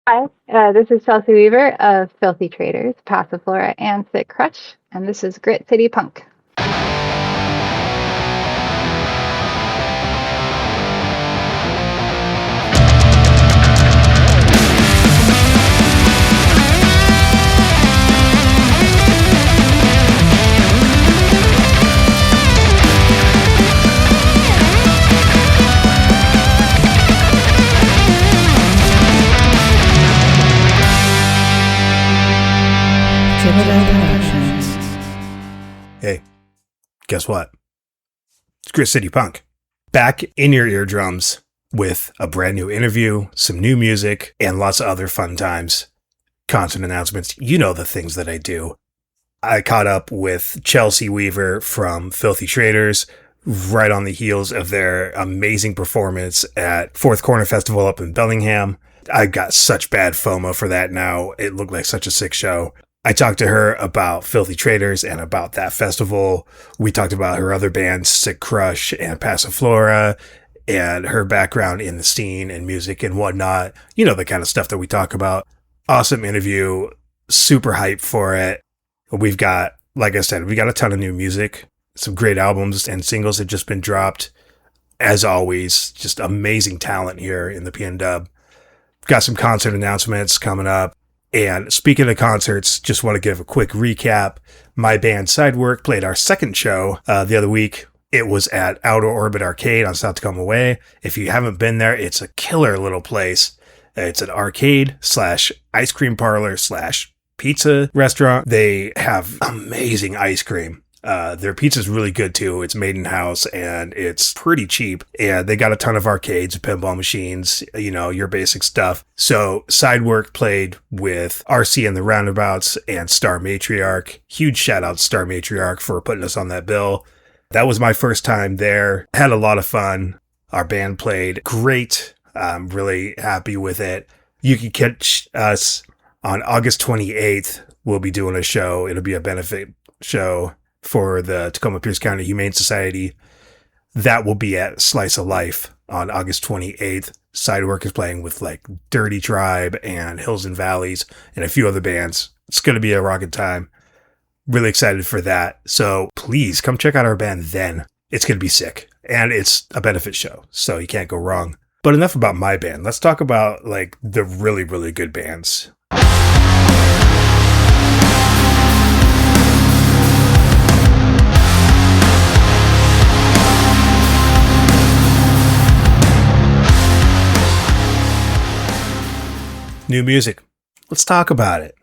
Hi, this is Chelsea Weaver of Filthy Traitors, Passiflora, and Sick Crush, and this is Grit City Punk. Hey, guess what? It's Grit City Punk. Back in your eardrums with a brand new interview, some new music, and lots of other fun times. Concert announcements. You know the things that I do. I caught up with Chelsea Weaver from Filthy Traitors right on the heels of their amazing performance at Fourth Corner Festival up in Bellingham. I got such bad FOMO for that now. It looked like such a sick show. I talked to her about Filthy Traitors and about that festival. We talked about her other bands, Sick Crush and Passiflora, and her background in the scene and music and whatnot. You know, the kind of stuff that we talk about. Awesome interview. Super hyped for it. We've got, like I said, we got a ton of new music. Some great albums and singles have just been dropped. As always, just amazing talent here in the PN Got some concert announcements coming up. And speaking of concerts, just want to give a quick recap. My band Sidework played our second show the other week. It was at Outer Orbit Arcade on South Tacoma Way. If you haven't been there, it's a killer little place. It's an arcade / ice cream parlor / pizza restaurant. They have amazing ice cream. Their pizza's really good too. It's made in house and it's pretty cheap. And they got a ton of arcades, pinball machines, you know, your basic stuff. So Sidework played with RC and the Roundabouts and Star Matriarch. Huge shout out to Star Matriarch for putting us on that bill. That was my first time there. Had a lot of fun. Our band played great. I'm really happy with it. You can catch us on August 28th. We'll be doing a show. It'll be a benefit show for the Tacoma Pierce County Humane Society. That will be at Slice of Life on August 28th. Sidework is playing with like Dirty Trybe and Hills and Valleys and a few other bands. It's going to be a rocking time. Really excited for that. So please come check out our band then. It's going to be sick. And it's a benefit show, so you can't go wrong. But enough about my band. Let's talk about like the really, really good bands. New music. Let's talk about it.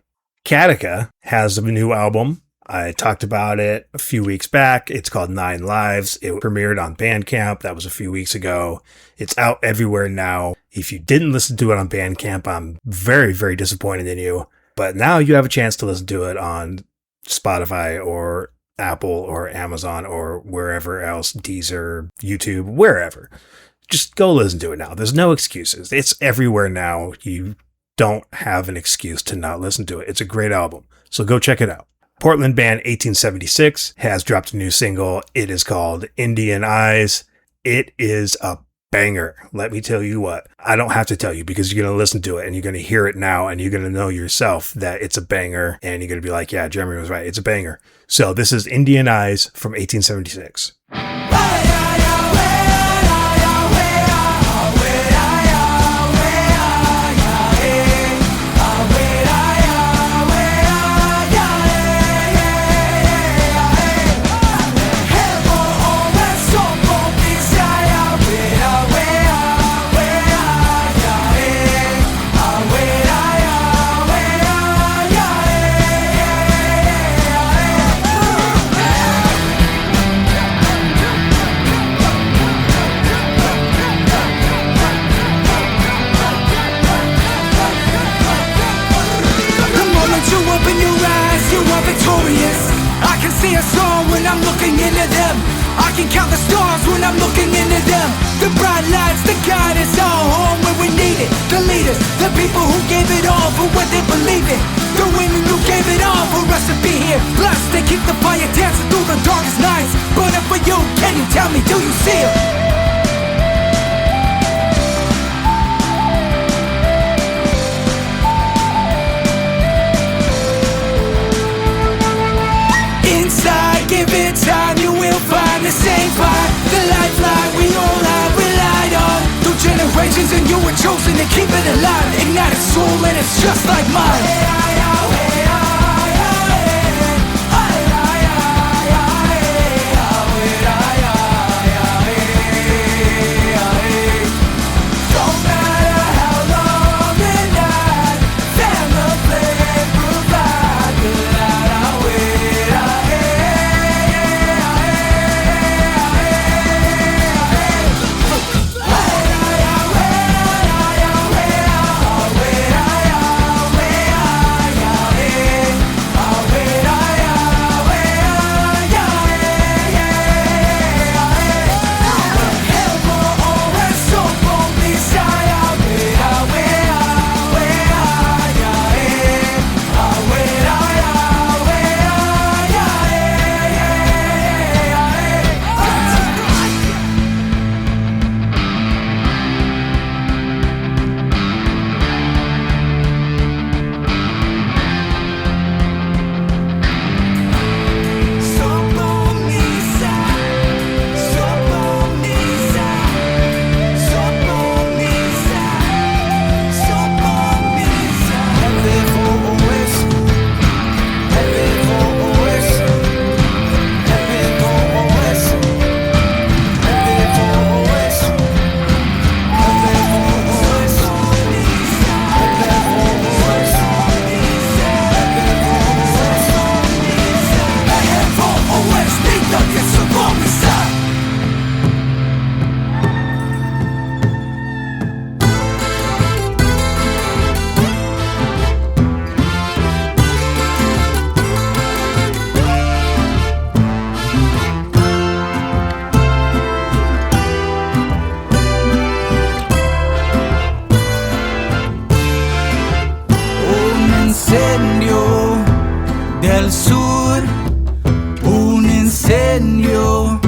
Katika has a new album. I talked about it a few weeks back. It's called 9 Lives. It premiered on Bandcamp. That was a few weeks ago. It's out everywhere now. If you didn't listen to it on Bandcamp, I'm very, very disappointed in you. But now you have a chance to listen to it on Spotify or Apple or Amazon or wherever else, Deezer, YouTube, wherever. Just go listen to it now. There's no excuses. It's everywhere now. You don't have an excuse to not listen to it. It's a great album. So go check it out. Portland band 1876 has dropped a new single. It is called Indian Eyes. It is a banger. Let me tell you what. I don't have to tell you because you're going to listen to it and you're going to hear it now and you're going to know yourself that it's a banger and you're going to be like, yeah, Jeremy was right. It's a banger. So this is Indian Eyes from 1876. I can see a star when I'm looking into them. I can count the stars when I'm looking into them. The bright lights that guide us all home when we need it. The leaders, the people who gave it all for what they believe in. The women who gave it all for us to be here. Blessed, they keep the fire dancing through the darkest nights. Burning for you, can you tell me, do you see it? reason you were chosen to keep it alive. Ignite its soul and it's just like mine. Del sur, un incendio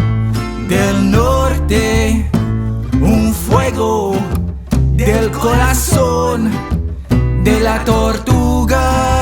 del norte, un fuego del corazón de la tortuga.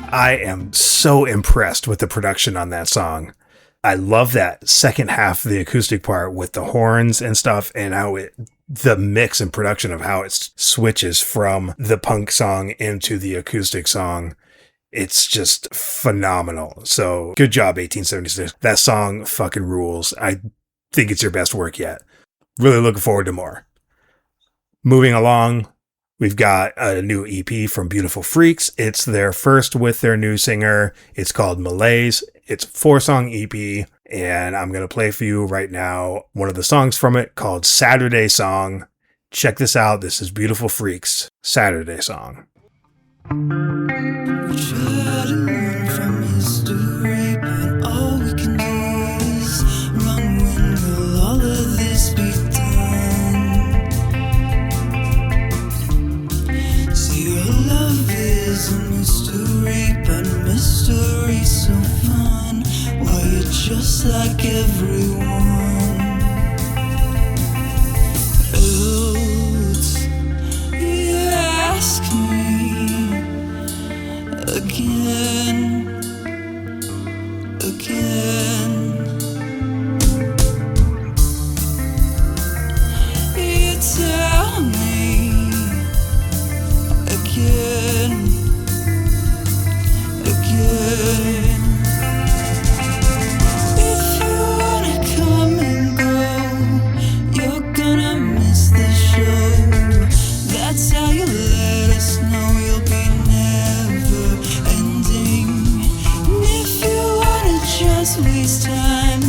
I am so impressed with the production on that song. I love that second half of the acoustic part with the horns and stuff, and how the mix and production of how it switches from the punk song into the acoustic song. It's just phenomenal. So good job, 1876. That song fucking rules. I think it's your best work yet. Really looking forward to more. Moving along, we've got a new EP from Beautiful Freaks. It's their first with their new singer. It's called Malaise. It's a 4-song EP, and I'm going to play for you right now one of the songs from it called Saturday Song. Check this out. This is Beautiful Freaks, Saturday Song. From history, but all we can do is run. When will all of this be done? See, your love is a mystery, but mystery so fun. Why you're just like everyone else. You ask me again, you tell me again. If you wanna come and go, you're gonna miss the show. That's how you let us know you'll be never ending. And if you wanna just waste time,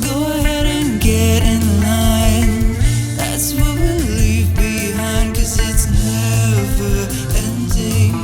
go ahead and get in line. That's what we'll leave behind, 'cause it's never ending.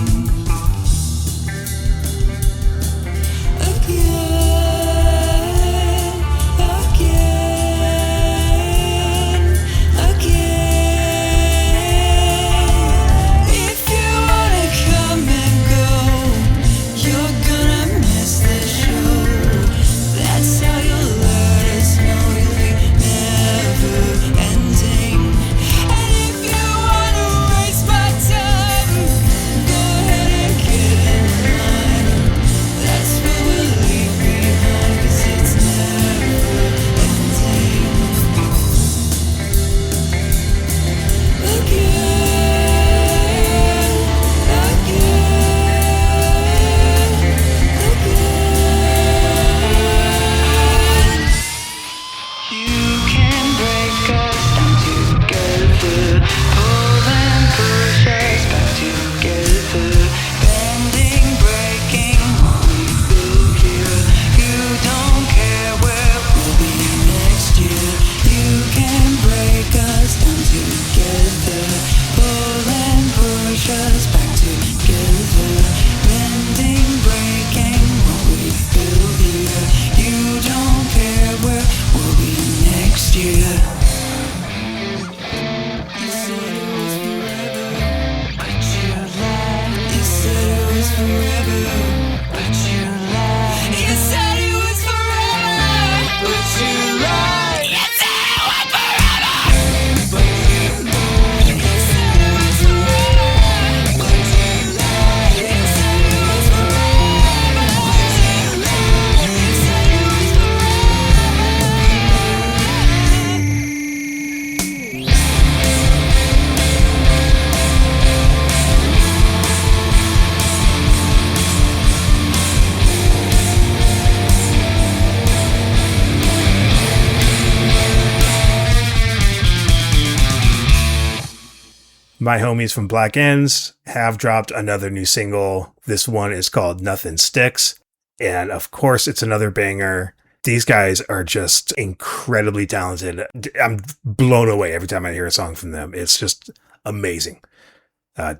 My homies from Black Ends have dropped another new single. This one is called Nothing Sticks. And of course, it's another banger. These guys are just incredibly talented. I'm blown away every time I hear a song from them. It's just amazing.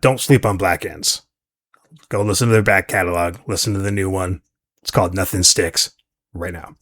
Don't sleep on Black Ends. Go listen to their back catalog. Listen to the new one. It's called Nothing Sticks right now.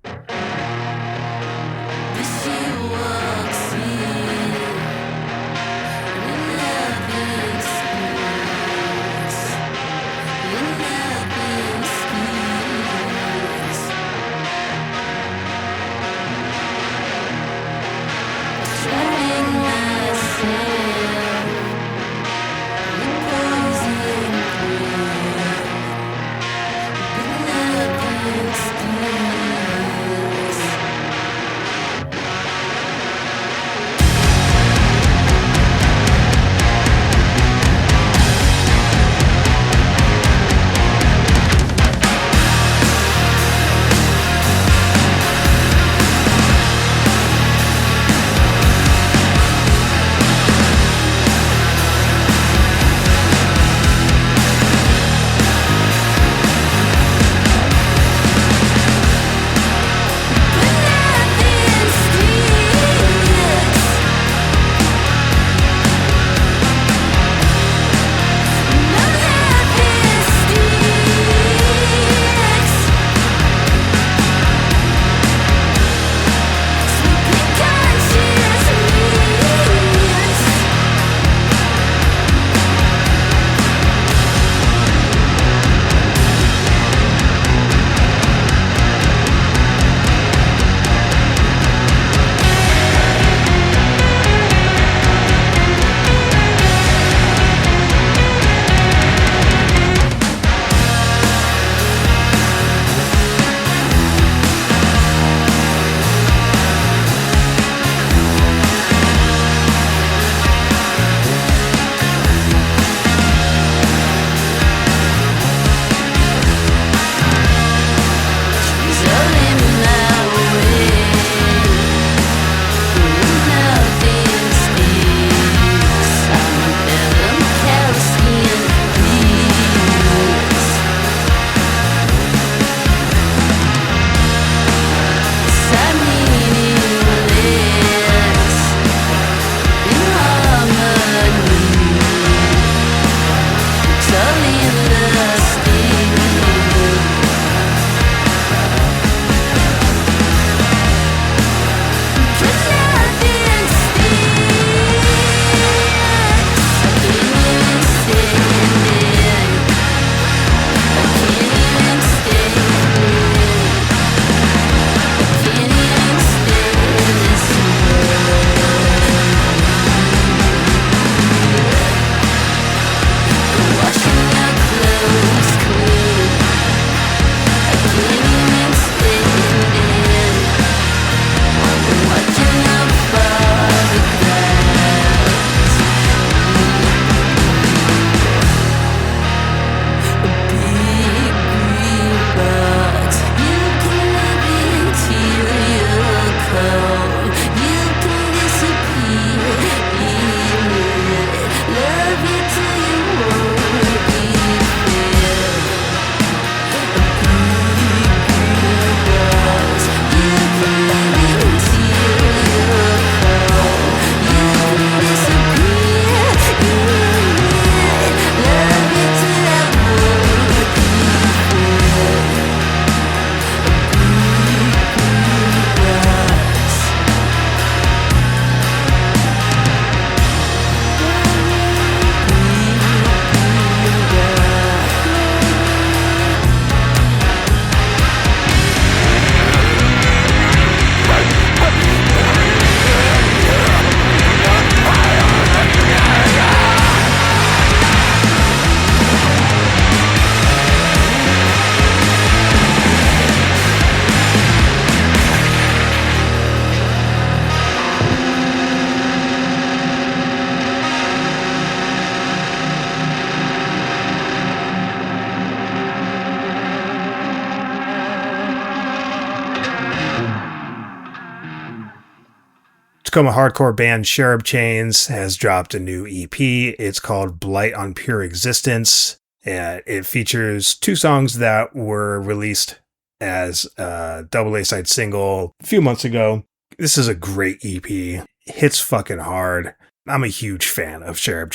Tacoma hardcore band Cherub has dropped a new EP. It's called Blight on Pure Existence. And it features 2 songs that were released as a double A-side single a few months ago. This is a great EP. Hits fucking hard. I'm a huge fan of Cherub.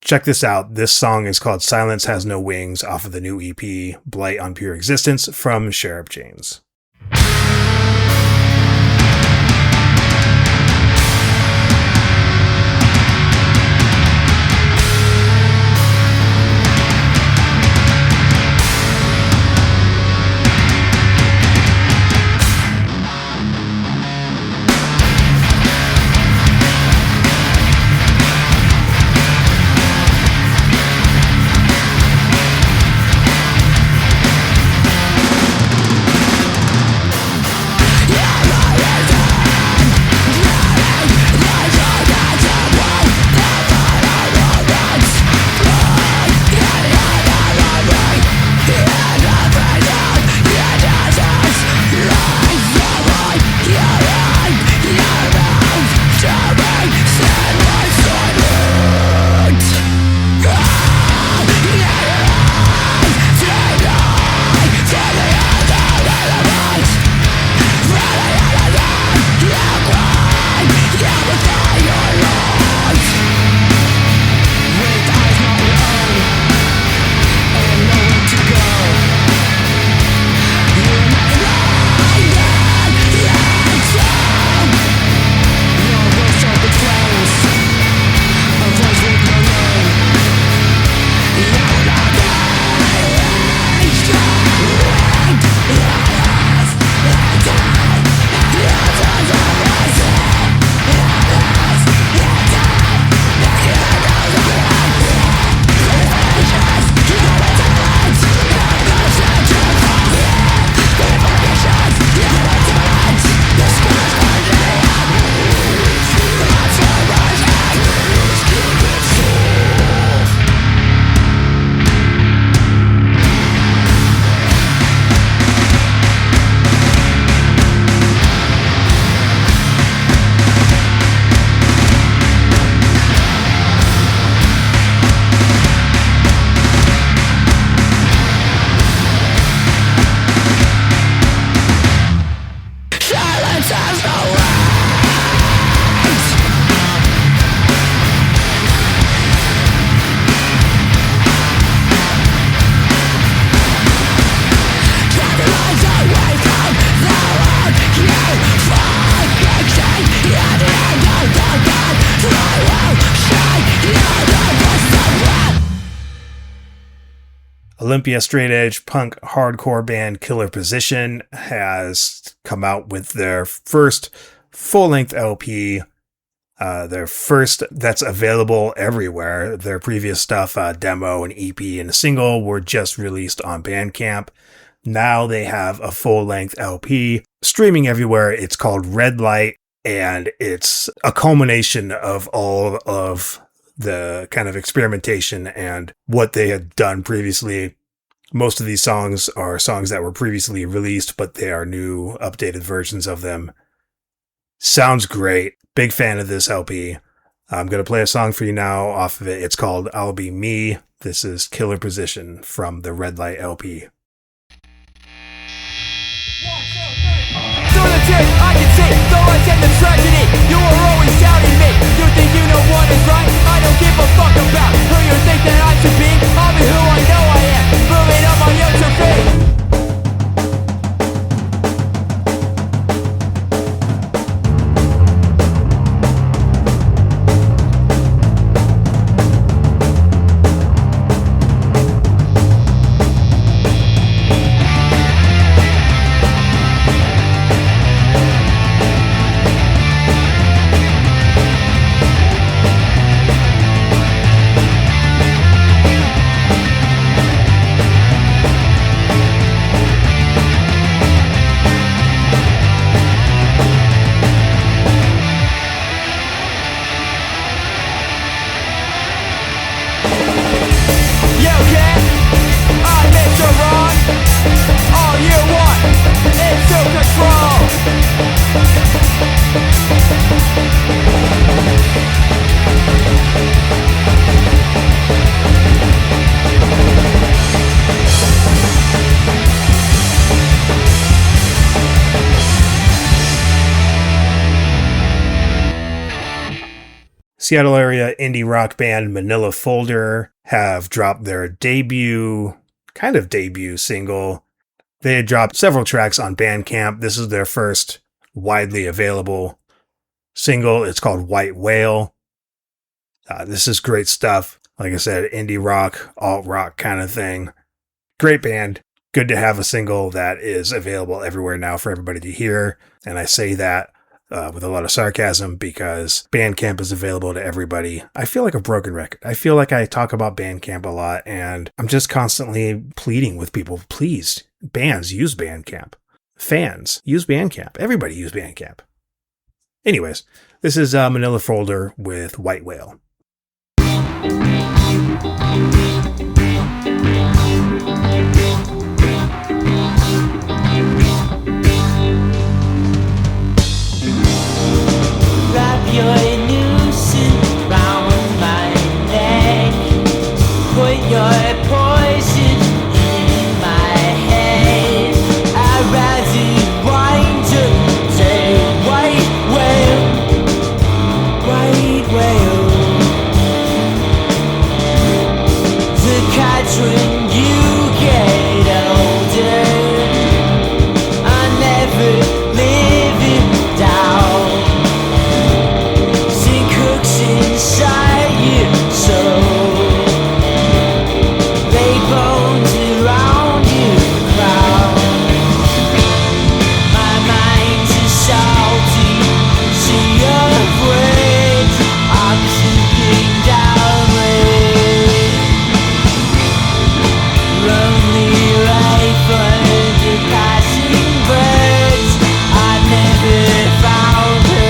Check this out. This song is called Silence Has No Wings off of the new EP Blight on Pure Existence from Cherub. Olympia straight edge punk hardcore band Killer Position has come out with their first full-length LP, their first that's available everywhere. Their previous stuff, demo, and EP, and a single were just released on Bandcamp. Now they have a full-length LP streaming everywhere. It's called Red Light, and it's a culmination of all of the kind of experimentation and what they had done previously. Most of these songs are songs that were previously released, but they are new, updated versions of them. Sounds great. Big fan of this LP. I'm going to play a song for you now off of it. It's called I'll Be Me. This is Killer Position from the Red Light LP. I can see the lights and the tragedy. You are always doubting me. You think you know what is right? I don't give a fuck about who you think that I should be. I'll be who I know I am. Moving up my own to fate. Seattle area indie rock band Manila Folder have dropped their debut single. They had dropped several tracks on Bandcamp. This is their first widely available single. It's called White Whale. This is great stuff. Like I said, indie rock, alt rock kind of thing. Great band. Good to have a single that is available everywhere now for everybody to hear. And I say that with a lot of sarcasm because Bandcamp is available to everybody. I feel like a broken record. I feel like I talk about Bandcamp a lot and I'm just constantly pleading with people, please, bands, use Bandcamp. Fans, use Bandcamp. Everybody use Bandcamp. Anyways, this is Manila Folder with White Whale. Wrap your noose around my neck. Put your poison in my head. I'd rather wind up dead. White whale, white whale. The catch when you get older. I never live it down. Inside you, so lay bones around you, crowd. My mind's a salty sea of words. I'm sinking downward. Lonely life under passing birds. I never found her.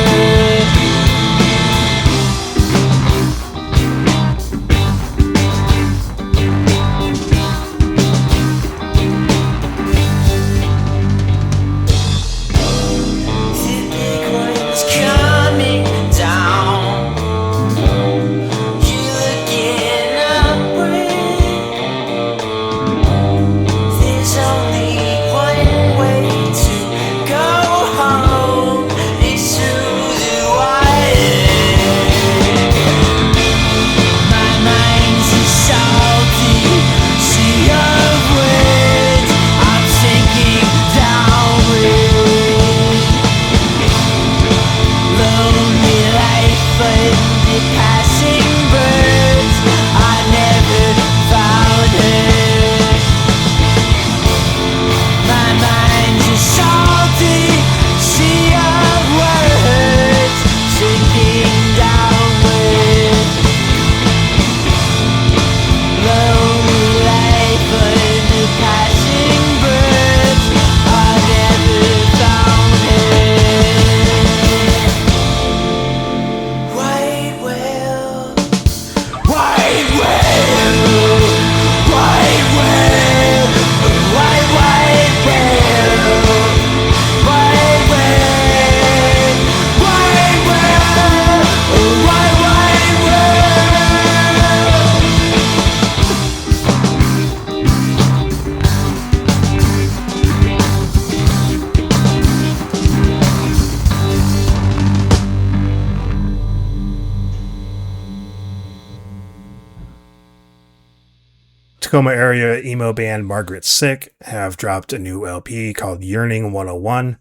Tacoma area emo band Margaret Sick have dropped a new LP called Yearning 101.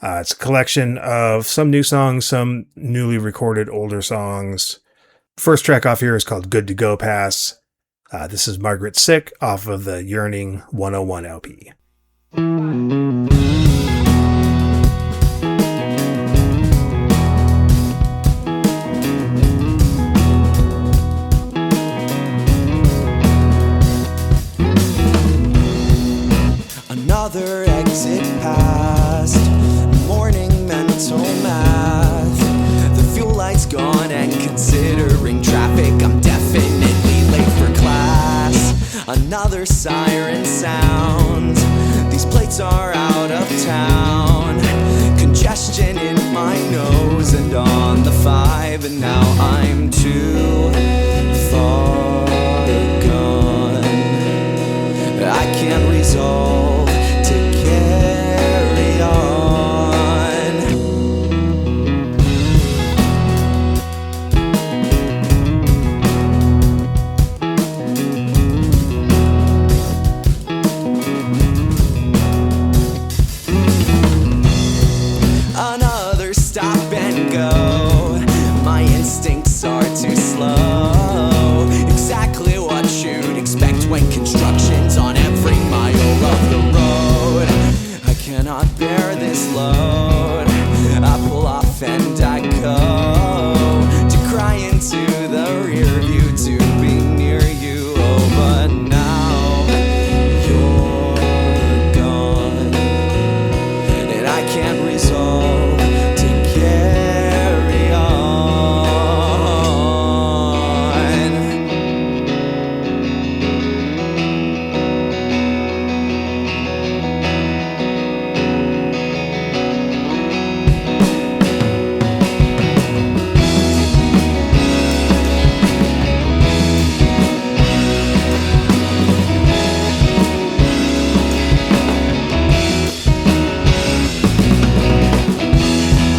It's a collection of some new songs, some newly recorded older songs. First track off here is called Good to Go Pass. This is Margaret Sick off of the Yearning 101 LP. Another exit past, morning mental math. The fuel light's gone and considering traffic, I'm definitely late for class. Another siren sound, these plates are out of town. Congestion in my nose and on the 5, and now I'm too far gone. I can't resolve to carry on. bear this load. I pull off and I go to cry into the rear view to be near you. Oh, but now you're gone, and I can't resolve to carry on.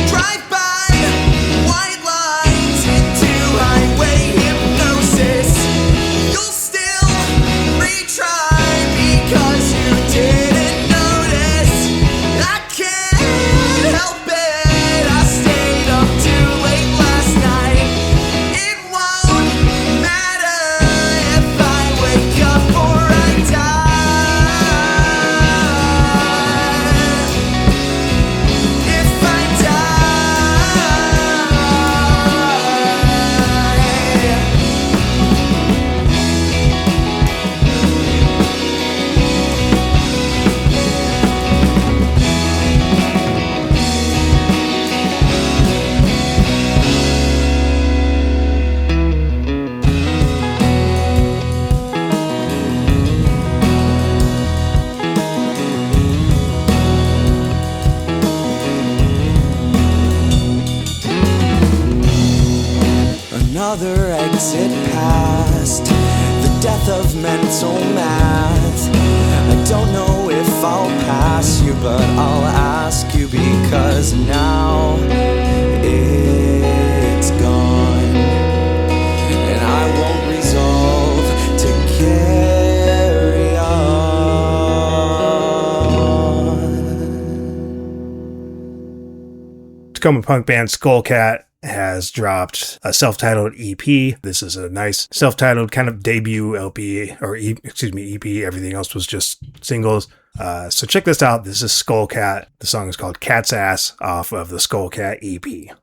Drive by white lines into highway hypnosis. You'll still retry because you didn't notice. I can't help it, I stayed up too late last night. It won't matter if I wake up or I die. If I another exit past the death of mental math. I don't know if I'll pass you, but I'll ask you because now it's gone, and I won't resolve to carry on. Tacoma punk band Skullkat has dropped a self-titled EP. This is a nice self-titled kind of debut LP or EP. Everything else was just singles. So check this out. This is Skullkat. The song is called Cat's Ass off of the Skullkat EP.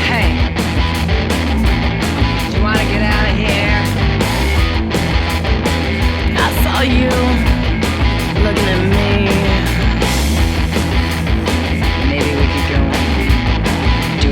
Hey, do you want to get out of here? I saw you looking at me. Maybe we could go and do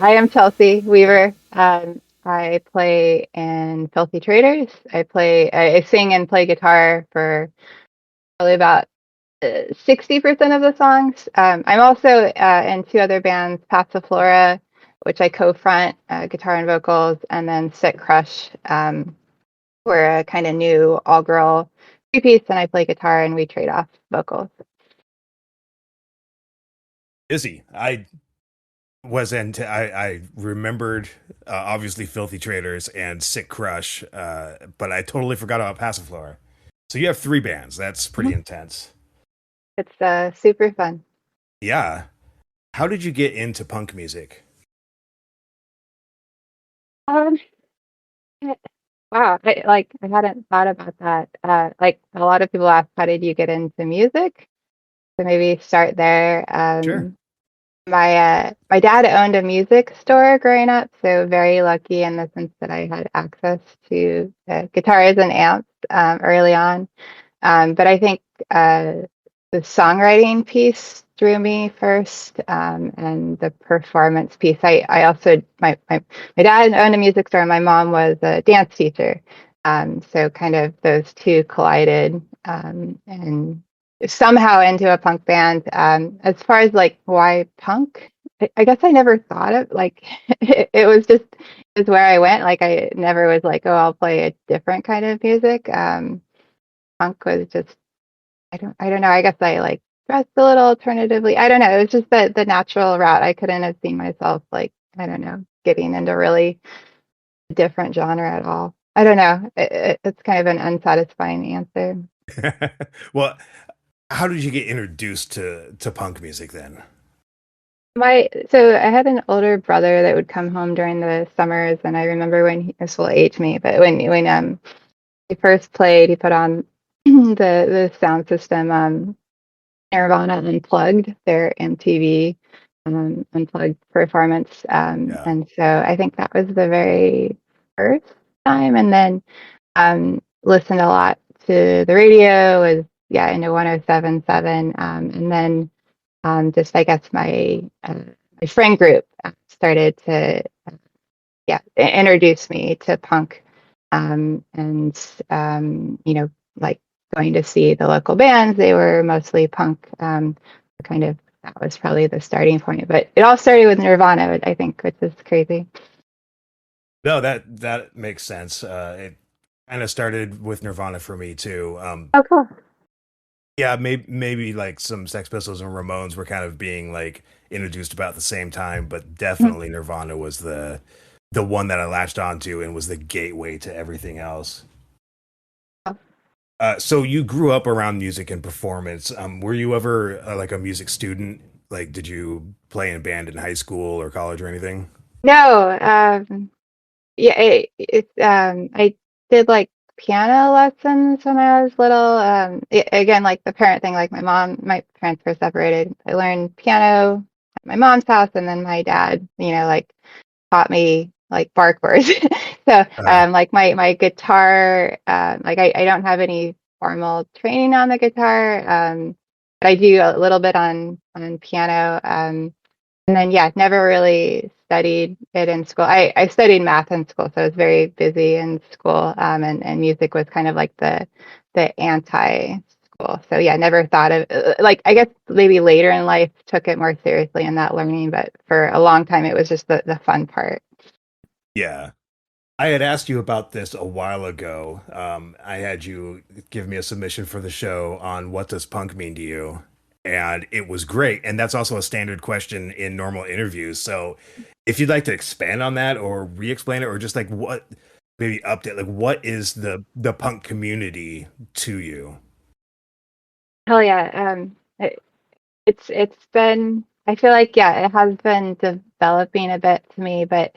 I am Chelsea Weaver. I play in Filthy Traitors. I sing and play guitar for probably about 60% of the songs. I'm also in two other bands, Passiflora, which I co-front, guitar and vocals, and then Sit Crush. We're a kind of new all-girl three-piece, and I play guitar, and we trade off vocals. Izzy, I remembered obviously Filthy Traders and Sick Crush, but I totally forgot about Passiflora. So you have three bands. That's pretty Mhm. intense. It's super fun. Yeah. How did you get into punk music? Um, wow, I hadn't thought about that. Like a lot of people ask, how did you get into music? So maybe start there. Sure. My dad owned a music store growing up, so very lucky in the sense that I had access to guitars and amps early on. But I think the songwriting piece drew me first, and the performance piece. I also my dad owned a music store, and my mom was a dance teacher. So kind of those two collided, and somehow into a punk band. As far as like why punk, I guess I never thought of like it was just is where I went. Like I never was like, oh, I'll play a different kind of music. Punk was just I don't know. I guess I like dressed a little alternatively. I don't know. It was just the natural route. I couldn't have seen myself like I don't know getting into really different genre at all. I don't know. It's kind of an unsatisfying answer. Well, how did you get introduced to punk music then? So I had an older brother that would come home during the summers, and I remember when this will age me, but when he first played, he put on the sound system, Nirvana Unplugged, their MTV Unplugged performance, Yeah. and so I think that was the very first time, and then listened a lot to the radio, was yeah into 107.7, and then just I guess my friend group started to introduce me to punk, and like going to see the local bands. They were mostly punk. Kind of that was probably the starting point, but it all started with Nirvana, I think, which is crazy. No, that makes sense. It kind of started with Nirvana for me too. Oh, cool. Yeah, maybe like some Sex Pistols and Ramones were kind of being like introduced about the same time, but Mhm. definitely Nirvana was the one that I latched onto and was the gateway to everything else. So you grew up around music and performance. Were you ever like a music student? Like, did you play in a band in high school or college or anything? No, yeah, I did like piano lessons when I was little. Again, like the parent thing, like my parents were separated. I learned piano at my mom's house, and then my dad, like taught me like bar chords. So, Uh, like my guitar, like I don't have any formal training on the guitar, but I do a little bit on piano. And then, yeah, never really studied it in school. I studied math in school, so I was very busy in school, and music was kind of like the anti-school. So yeah, never thought of like I guess maybe later in life took it more seriously in that learning, but for a long time it was just the fun part. yeah. I had asked you about this a while ago. I had you give me a submission for the show on what does punk mean to you, and it was great. And that's also a standard question in normal interviews. So, if you'd like to expand on that or re-explain it, or just like what maybe update, like what is the punk community to you? Hell yeah. It's been I feel like yeah, it has been developing a bit to me, but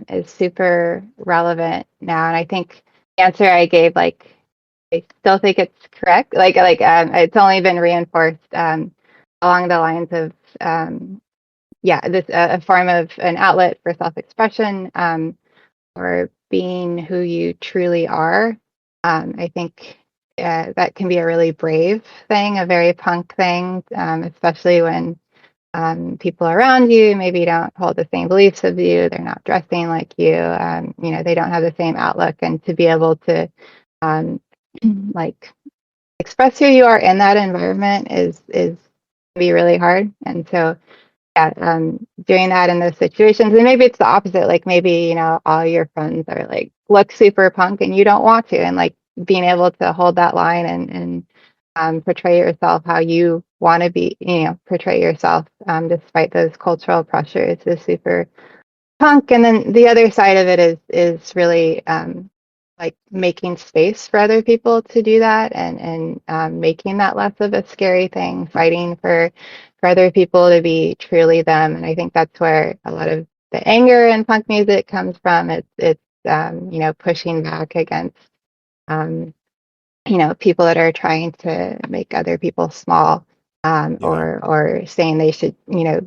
is super relevant now. And I think the answer I gave, like I still think it's correct. It's only been reinforced along the lines of yeah, this a form of an outlet for self-expression, or being who you truly are. I think that can be a really brave thing, a very punk thing, especially when people around you maybe don't hold the same beliefs as you. They're not dressing like you. They don't have the same outlook, and to be able to um, like express who you are in that environment is be really hard. And so yeah, doing that in those situations, and maybe it's the opposite. Like maybe all your friends are like look super punk, and you don't want to, and like being able to hold that line and portray yourself how you want to be, portray yourself despite those cultural pressures is super punk. And then the other side of it is really like making space for other people to do that, and making that less of a scary thing, fighting for other people to be truly them. And I think that's where a lot of the anger in punk music comes from. It's pushing back against um, people that are trying to make other people small, Yeah. or saying they should,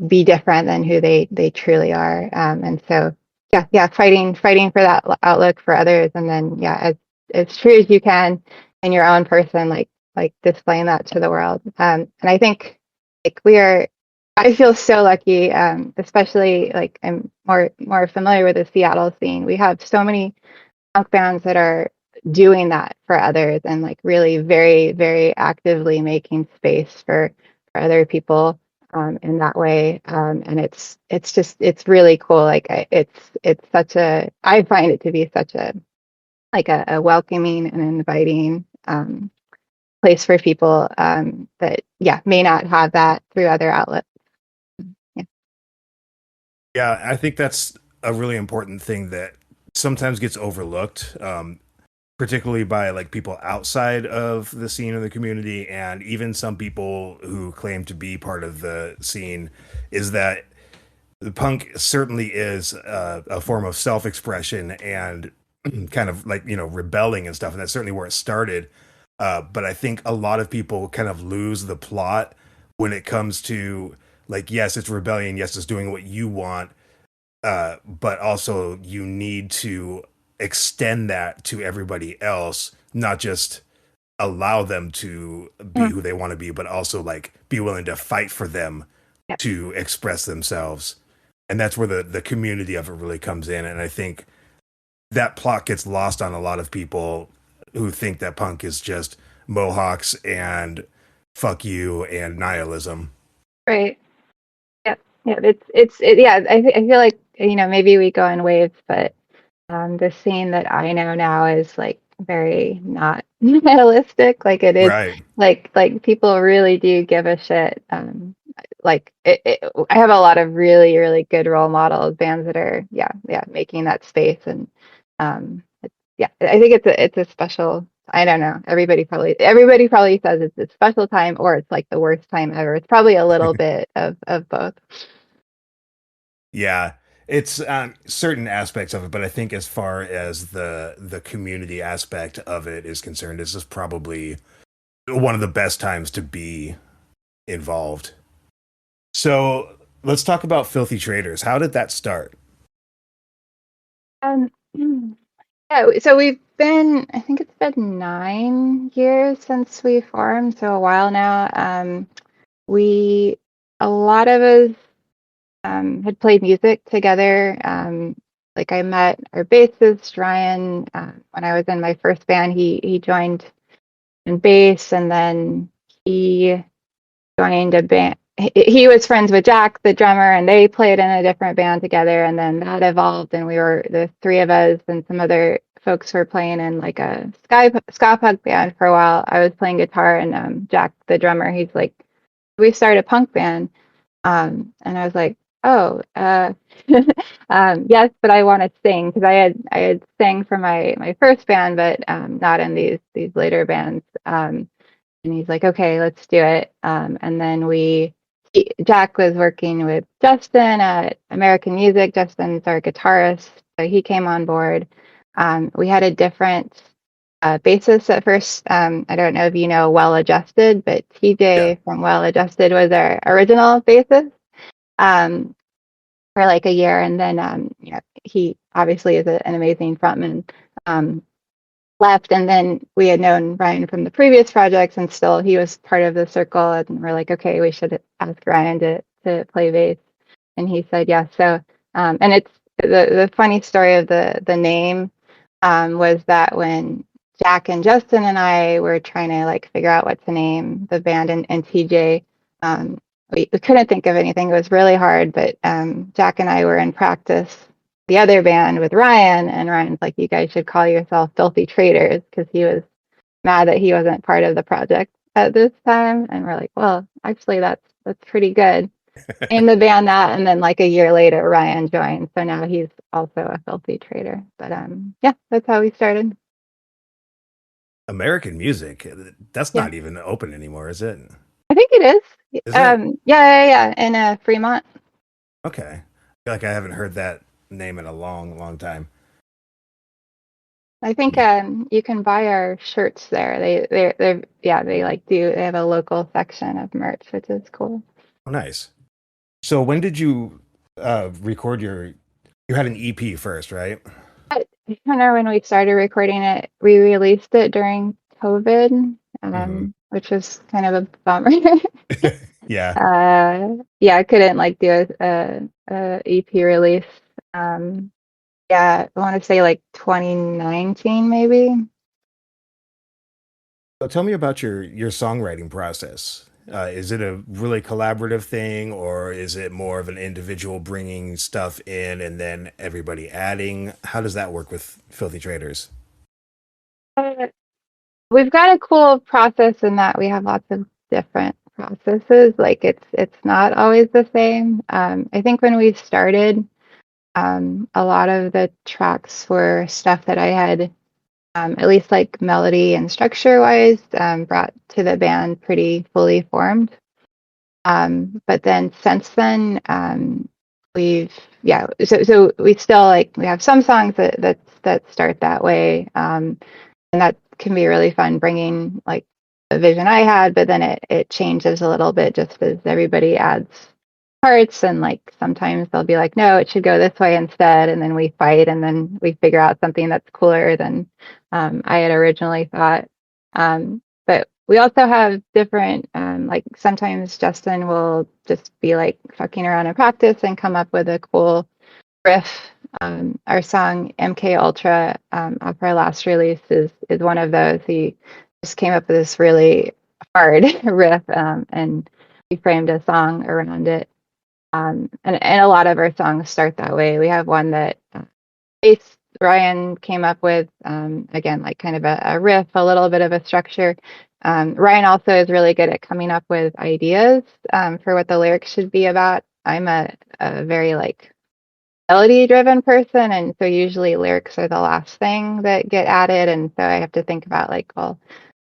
be different than who they truly are. And so, yeah, fighting for that outlook for others, and then, yeah, as true as you can in your own person, like displaying that to the world. And I think like I feel so lucky, especially like I'm more familiar with the Seattle scene. We have so many punk bands that are doing that for others, and like really very, very actively making space for other people in that way. And it's really cool. Like it's such I find it to be such a welcoming and inviting place for people that, yeah, may not have that through other outlets. Yeah. Yeah, I think that's a really important thing that sometimes gets overlooked, particularly by like people outside of the scene or the community, and even some people who claim to be part of the scene, is that the punk certainly is a form of self-expression and kind of like rebelling and stuff, and that's certainly where it started. But I think a lot of people kind of lose the plot when it comes to like, yes, it's rebellion, yes, it's doing what you want, but also you need to extend that to everybody else, not just allow them to be Mm. who they want to be, but also like be willing to fight for them Yep. to express themselves. And that's where the community of it really comes in. And I think that plot gets lost on a lot of people who think that punk is just mohawks and fuck you and nihilism. Right. Yeah. Yeah. Yeah. I feel like, maybe we go in waves, but the scene that I know now is like very not realistic. Like it is, Right. like people really do give a shit. I have a lot of really, really good role models, bands that are, yeah, making that space. And yeah, I think it's a special. I don't know. Everybody probably says it's a special time, or it's like the worst time ever. It's probably a little bit of both. Yeah, it's certain aspects of it, but I think as far as the community aspect of it is concerned, this is probably one of the best times to be involved. So let's talk about Filthy Traitors. How did that start? Um, yeah, so I think it's been 9 years since we formed, so a while now. We, a lot of us had played music together. Like I met our bassist, Ryan, when I was in my first band. He joined in bass, and then he joined a band. He was friends with Jack, the drummer, and they played in a different band together. And then that evolved, and we were the three of us, and some other folks were playing in like a ska punk band for a while. I was playing guitar, and Jack, the drummer, he's like, "We started a punk band," and I was like, "Oh, yes, but I want to sing," because I had sang for my first band, but not in these later bands. And he's like, "Okay, let's do it." And then Jack was working with Justin at American Music. Justin's our guitarist, so he came on board. We had a different bassist at first. I don't know if you know Well Adjusted, but Yeah. TJ from Well Adjusted was our original bassist um, for like a year, and then he obviously is an amazing frontman. Um, Left, and then we had known Ryan from the previous projects, and still he was part of the circle, and we're like, okay, we should ask Ryan to to play bass, and he said yes. So, and it's the funny story of the name was that when Jack and Justin and I were trying to like figure out what to name the band, and TJ, we couldn't think of anything. It was really hard, but Jack and I were in practice the other band with Ryan, and Ryan's like, you guys should call yourself Filthy Traitors, because he was mad that he wasn't part of the project at this time. And we're like, well, actually, that's pretty good. Named the band that, and then like a year later, Ryan joined, so now he's also a Filthy Traitor. But yeah, that's how we started. American music, that's Yeah, not even open anymore, is it? I think it is. Is it? Yeah, in Fremont. Okay. I feel like I haven't heard that name in a long, long time. I think you can buy our shirts there. They're yeah, they like do they have a local section of merch, which is cool. Oh, nice. So when did you record you had an EP first, right? I remember when we started recording it, we released it during COVID, Hmm. which was kind of a bummer. Yeah. Yeah, I couldn't like do a EP release. Um, yeah, I want to say like 2019 maybe. So tell me about your songwriting process. Is it a really collaborative thing, or is it more of an individual bringing stuff in and then everybody adding? How does that work with Filthy Traders? Uh, we've got a cool process in that we have lots of different processes. Like it's not always the same. I think when we started, a lot of the tracks were stuff that I had, at least like melody and structure wise, brought to the band pretty fully formed. But then since then, we've yeah, so we still like we have some songs that start that way, and that can be really fun bringing like the vision I had, but then it changes a little bit just as everybody adds parts, and like sometimes they'll be like, no, it should go this way instead, and then we fight, and then we figure out something that's cooler than I had originally thought. But we also have different, like sometimes Justin will just be like fucking around in practice and come up with a cool riff. Our song MK Ultra, off our last release, is one of those. He just came up with this really hard riff, and we framed a song around it. And a lot of our songs start that way. We have one that bass Ryan came up with, again, like kind of a riff, a little bit of a structure. Ryan also is really good at coming up with ideas for what the lyrics should be about. I'm a very like melody driven person, and so usually lyrics are the last thing that get added, and so I have to think about like, well,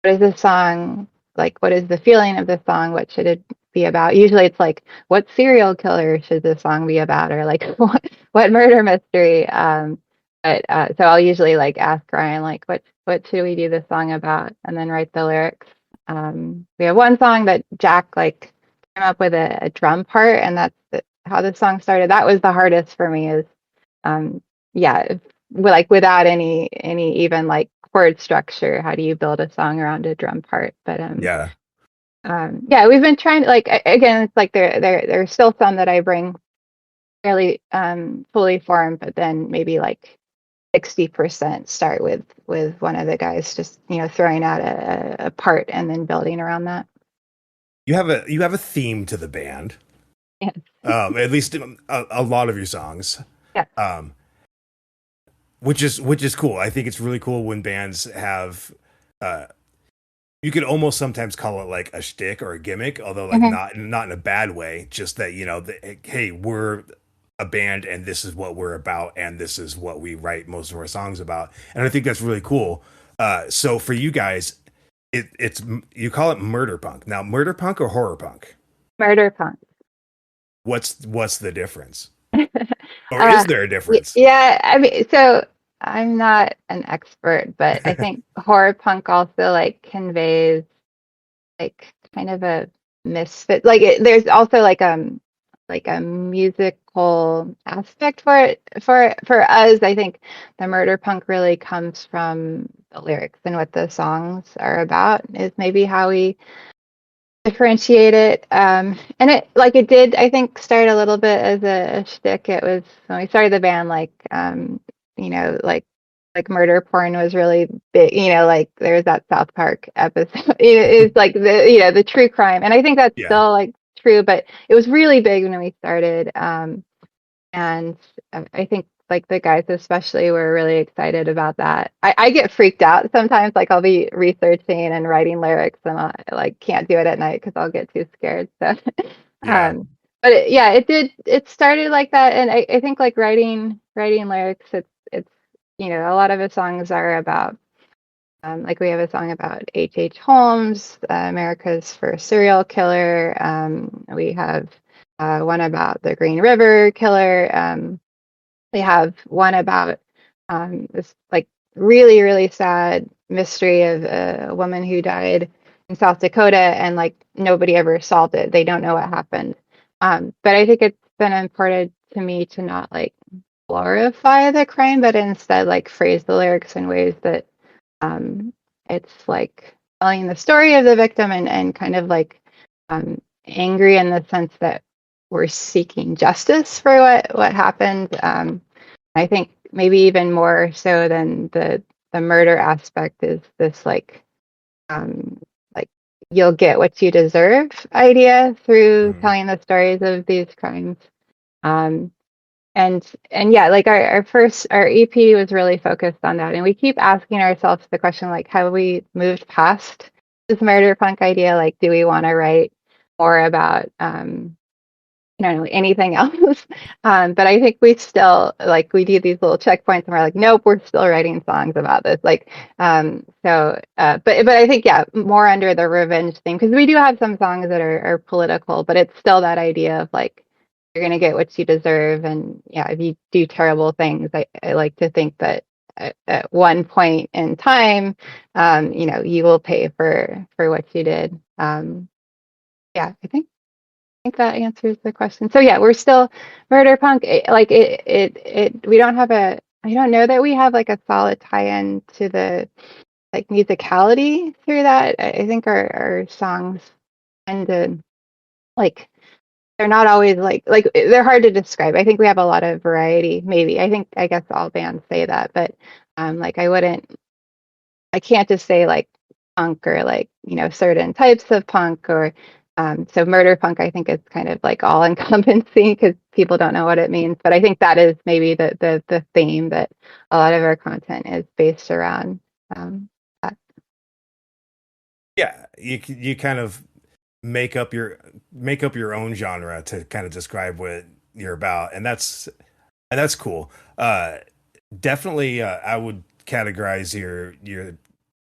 what is this song like? What is the feeling of the song? What should it be about? Usually it's like, what serial killer should this song be about, or like what murder mystery? But so I'll usually like ask Ryan like, what should we do this song about, and then write the lyrics. We have one song that Jack like came up with a drum part, and that's how the song started. That was the hardest for me. Is yeah, like without any even like chord structure, how do you build a song around a drum part? But Yeah. yeah, we've been trying to like again, it's like there's still some that I bring fairly fully formed, but then maybe like 60% start with one of the guys just throwing out a part and then building around that. You have a theme to the band. Yeah. At least a lot of your songs. Yeah. Um, which is cool. I think it's really cool when bands have you could almost sometimes call it like a shtick or a gimmick, although like Mhm. not in a bad way. Just that hey, we're a band and this is what we're about and this is what we write most of our songs about, and I think that's really cool. So for you guys, it's you call it murder punk. Now, murder punk or horror punk? Murder punk. What's the difference, or is Uh, there a difference? yeah, I mean, so I'm not an expert, but I think horror punk also like conveys like kind of a misfit. Like there's also like a musical aspect for it. For us, I think the murder punk really comes from the lyrics and what the songs are about. Is maybe how we differentiate it. And it did, I think, start a little bit as a shtick. It was when we started the band, you know, like murder porn was really big, you know, like there was that South Park episode. It's like the true crime. And I think that's Yeah. still like true, but it was really big when we started. And I think like the guys especially were really excited about that. I get freaked out sometimes, like I'll be researching and writing lyrics and I like can't do it at night because I'll get too scared. So Yeah. but it started like that. And I think like writing lyrics, it's you know, a lot of the songs are about like we have a song about H. Holmes, America's first serial killer. We have one about the Green River killer. We have one about this like really, really sad mystery of a woman who died in South Dakota and like nobody ever solved it. They don't know what happened. But I think it's been important to me to not like glorify the crime, but instead like phrase the lyrics in ways that um, it's like telling the story of the victim and kind of like angry in the sense that we're seeking justice for what happened. I think maybe even more so than the murder aspect is this like you'll get what you deserve idea through Mm. telling the stories of these crimes. Um, and yeah, like our EP was really focused on that, and we keep asking ourselves the question like, have we moved past this murder punk idea? Like, do we want to write more about I don't know anything else? But I think we still like we do these little checkpoints, and we're like, nope, we're still writing songs about this. Like, but I think yeah, more under the revenge theme because we do have some songs that are political, but it's still that idea of like you're gonna get what you deserve, and yeah, if you do terrible things, I like to think that at one point in time, you know, you will pay for what you did. Yeah, I think that answers the question. So yeah, we're still murder punk. We don't have I don't know that we have like a solid tie-in to the like musicality through that. I think our songs tend to like they're not always like they're hard to describe. I think we have a lot of variety, maybe. I guess all bands say that, but like I can't just say like punk or like, you know, certain types of punk or so murder punk I think is kind of like all encompassing because people don't know what it means. But I think that is maybe the theme that a lot of our content is based around. That. Yeah. You kind of make up your own genre to kind of describe what you're about, and that's cool. Definitely, I would categorize your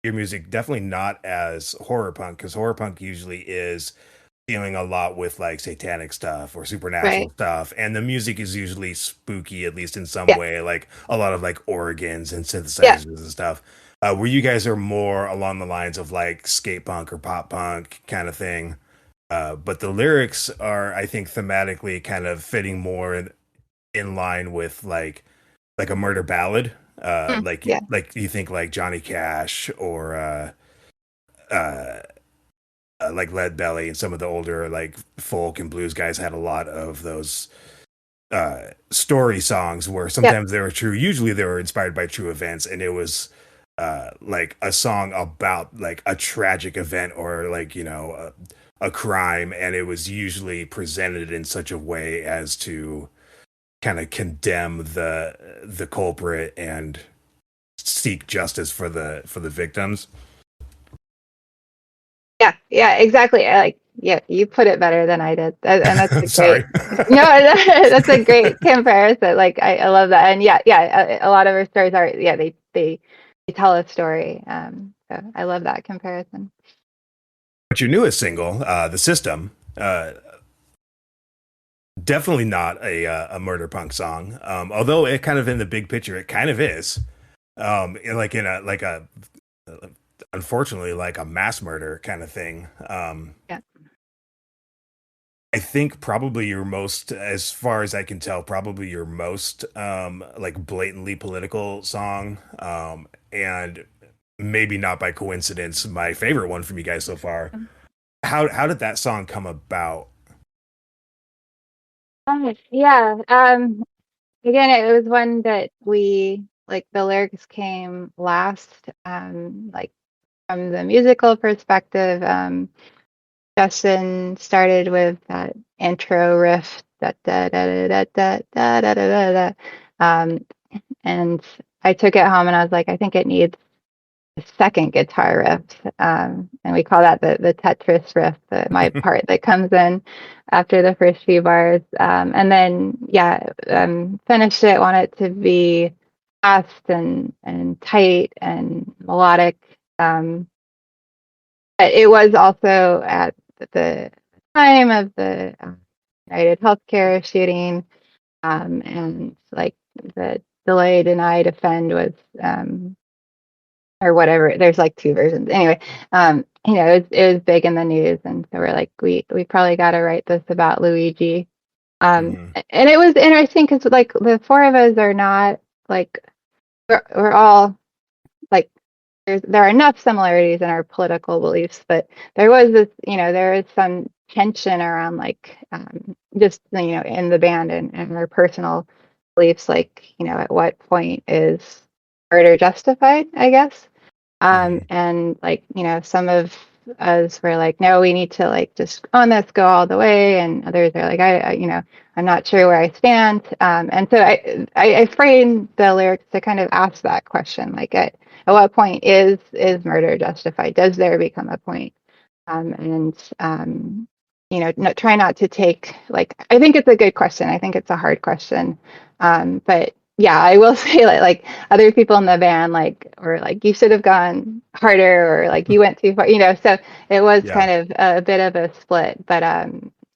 music definitely not as horror punk because horror punk usually is dealing a lot with like satanic stuff or supernatural Right. stuff, and the music is usually spooky, at least in some Yeah. way, like a lot of like organs and Yeah. synthesizers and stuff. Where you guys are more along the lines of like skate punk or pop punk kind of thing. But the lyrics are, I think, thematically kind of fitting more in line with like a murder ballad. Yeah. Like you think like Johnny Cash or uh, like Lead Belly and some of the older like folk and blues guys had a lot of those story songs where Yeah. sometimes they were true. Usually they were inspired by true events, and it was like a song about like a tragic event or like you know a crime, and it was usually presented in such a way as to kind of condemn the culprit and seek justice for the victims. Yeah. Yeah. Exactly. Yeah, you put it better than I did. And that's a Sorry. great, no, that's a great comparison. Like, I love that. And yeah, a lot of our stories are, yeah, they tell a story. So I love that comparison. But your newest single, "The System," definitely not a murder punk song. Although it kind of in the big picture, it kind of is. In a unfortunately like a mass murder kind of thing. Yeah. I think probably your most, as far as I can tell, probably your most like blatantly political song, and maybe not by coincidence, my favorite one from you guys so far. how did that song come about? Yeah. Again, it was one that we like the lyrics came last, like from the musical perspective. Justin started with that intro riff, da da da da da da da da da da, and I took it home and I was like, I think it needs a second guitar riff, and we call that the Tetris riff, my part that comes in after the first few bars, and then yeah, finished it. Want it to be fast and tight and melodic. But it was also at the time of the United Healthcare shooting, and like the delay, deny, defend was, or whatever. There's like two versions. Anyway, it was big in the news, and so we're like, we probably got to write this about Luigi. Hmm. And it was interesting because like the four of us are not like we're all like there are enough similarities in our political beliefs, but there was this, there is some tension around like just in the band and our personal beliefs, like at what point is murder justified, I guess. Hmm. And like some of us were like, no, we need to like just on this go all the way, and others are like, I'm not sure where I stand. And so I framed the lyrics to kind of ask that question, like at what point is murder justified? Does there become a point? And try not to take like I think it's a good question. I think it's a hard question, but yeah, I will say like other people in the band like or like you should have gone harder or like you went too far. So it was Yeah. kind of a bit of a split, but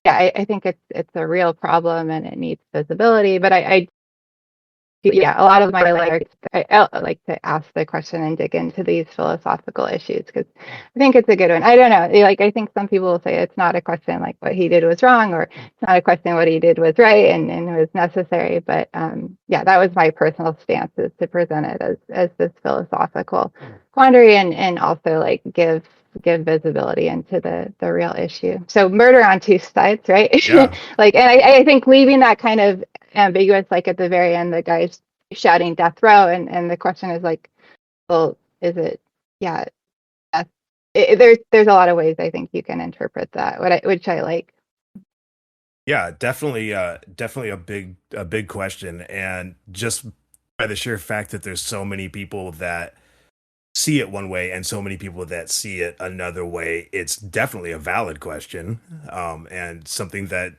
yeah, I think it's a real problem and it needs visibility. But I yeah, a lot of my lyrics, I like to ask the question and dig into these philosophical issues because I think it's a good one. I don't know. Like, I think some people will say it's not a question like what he did was wrong, or it's not a question what he did was right and was necessary. But yeah, that was my personal stance is to present it as this philosophical quandary and also like give visibility into the real issue. So murder on two sides, right? Yeah. Like, and I think leaving that kind of ambiguous, like at the very end, the guy's shouting death row, and the question is like, well, is it, yeah, death? There's a lot of ways I think you can interpret that, which I like. Yeah, definitely definitely a big question, and just by the sheer fact that there's so many people that see it one way and so many people that see it another way, it's definitely a valid question. And something that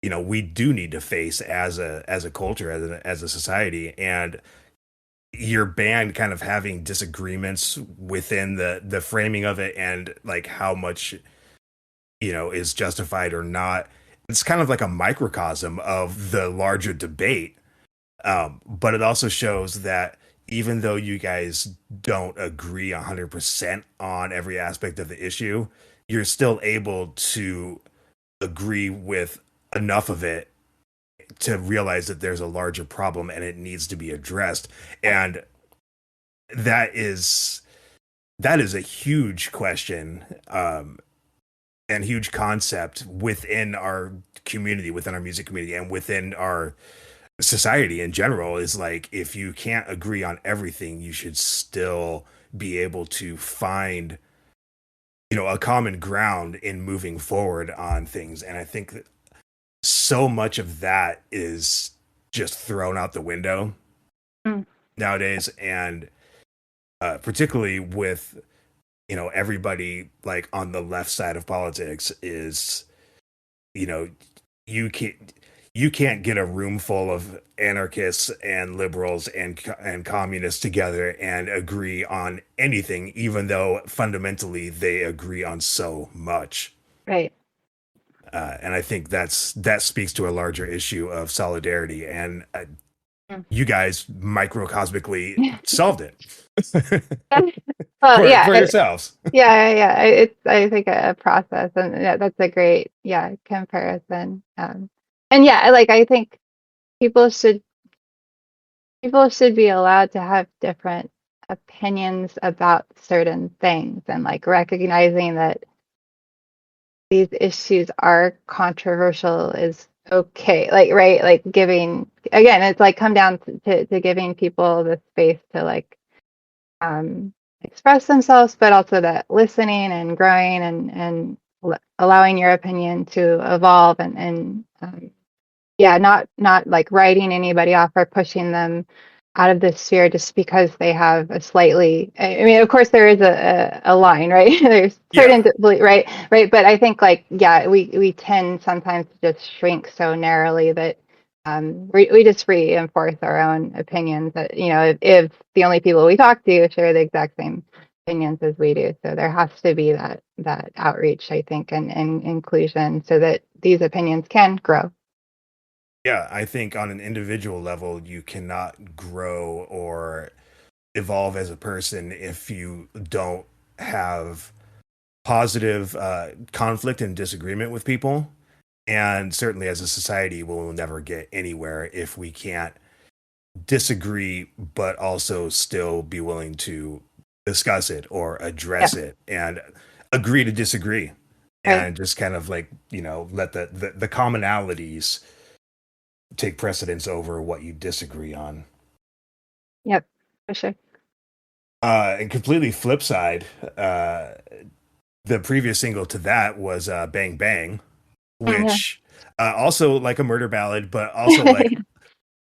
we do need to face as a culture, as a society. And your band kind of having disagreements within the framing of it and like how much is justified or not. It's kind of like a microcosm of the larger debate. But it also shows that even though you guys don't agree 100% on every aspect of the issue, you're still able to agree with enough of it to realize that there's a larger problem and it needs to be addressed. And that is that is a huge question, and huge concept within our community, within our music community, and within our society in general. Is like, if you can't agree on everything, you should still be able to find a common ground in moving forward on things. And I think that so much of that is just thrown out the window Mm, nowadays. And particularly with everybody like on the left side of politics is, you know you can't get a room full of anarchists and liberals and communists together and agree on anything, even though fundamentally they agree on so much. right. And I think that speaks to a larger issue of solidarity, and Mm. you guys microcosmically solved it Well, for yeah, yourselves. yeah. It's I think a process, and yeah, that's a great comparison. And yeah, like I think people should people should be allowed to have different opinions about certain things and like recognizing that these issues are controversial is okay. Like, right, like giving, again, it's like come down to giving people the space to like express themselves, but also that listening and growing and allowing your opinion to evolve and yeah, not like writing anybody off or pushing them out of this sphere just because they have a slightly, I mean, of course there is a line, right? There's certain, Yeah. right, but I think like, yeah, we tend sometimes to just shrink so narrowly that we just reinforce our own opinions that, you know, if the only people we talk to share the exact same opinions as we do. So there has to be that outreach, I think, and inclusion so that these opinions can grow. Yeah, I think on an individual level, you cannot grow or evolve as a person if you don't have positive conflict and disagreement with people. And certainly as a society, we'll never get anywhere if we can't disagree, but also still be willing to discuss it or Yeah, address it and agree to disagree right. and just kind of like, let the commonalities take precedence over what you disagree on. Yep, for sure. And completely flip side, uh, the previous single to that was Bang Bang, Yeah. which also like a murder ballad, but also like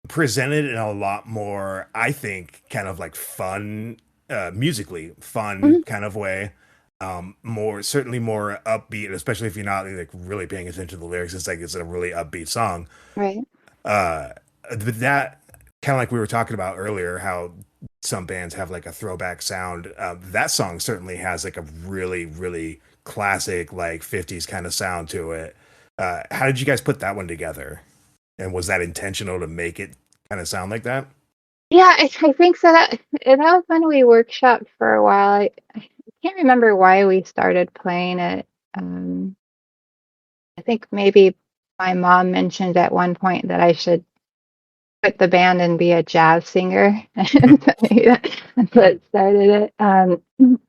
presented in a lot more, I think, kind of like fun, musically fun Mhm. kind of way. More certainly more upbeat, especially if you're not like really paying attention to the lyrics. It's like it's a really upbeat song. Right. Uh, but that kind of like we were talking about earlier, how some bands have like a throwback sound. That song certainly has like a really, really classic like 50s kind of sound to it. How did you guys put that one together? And was that intentional to make it kind of sound like that? Yeah, I think so. That was when we workshopped for a while. I can't remember why we started playing it. Um, I think maybe my mom mentioned at one point that I should quit the band and be a jazz singer. And so maybe that's what started it.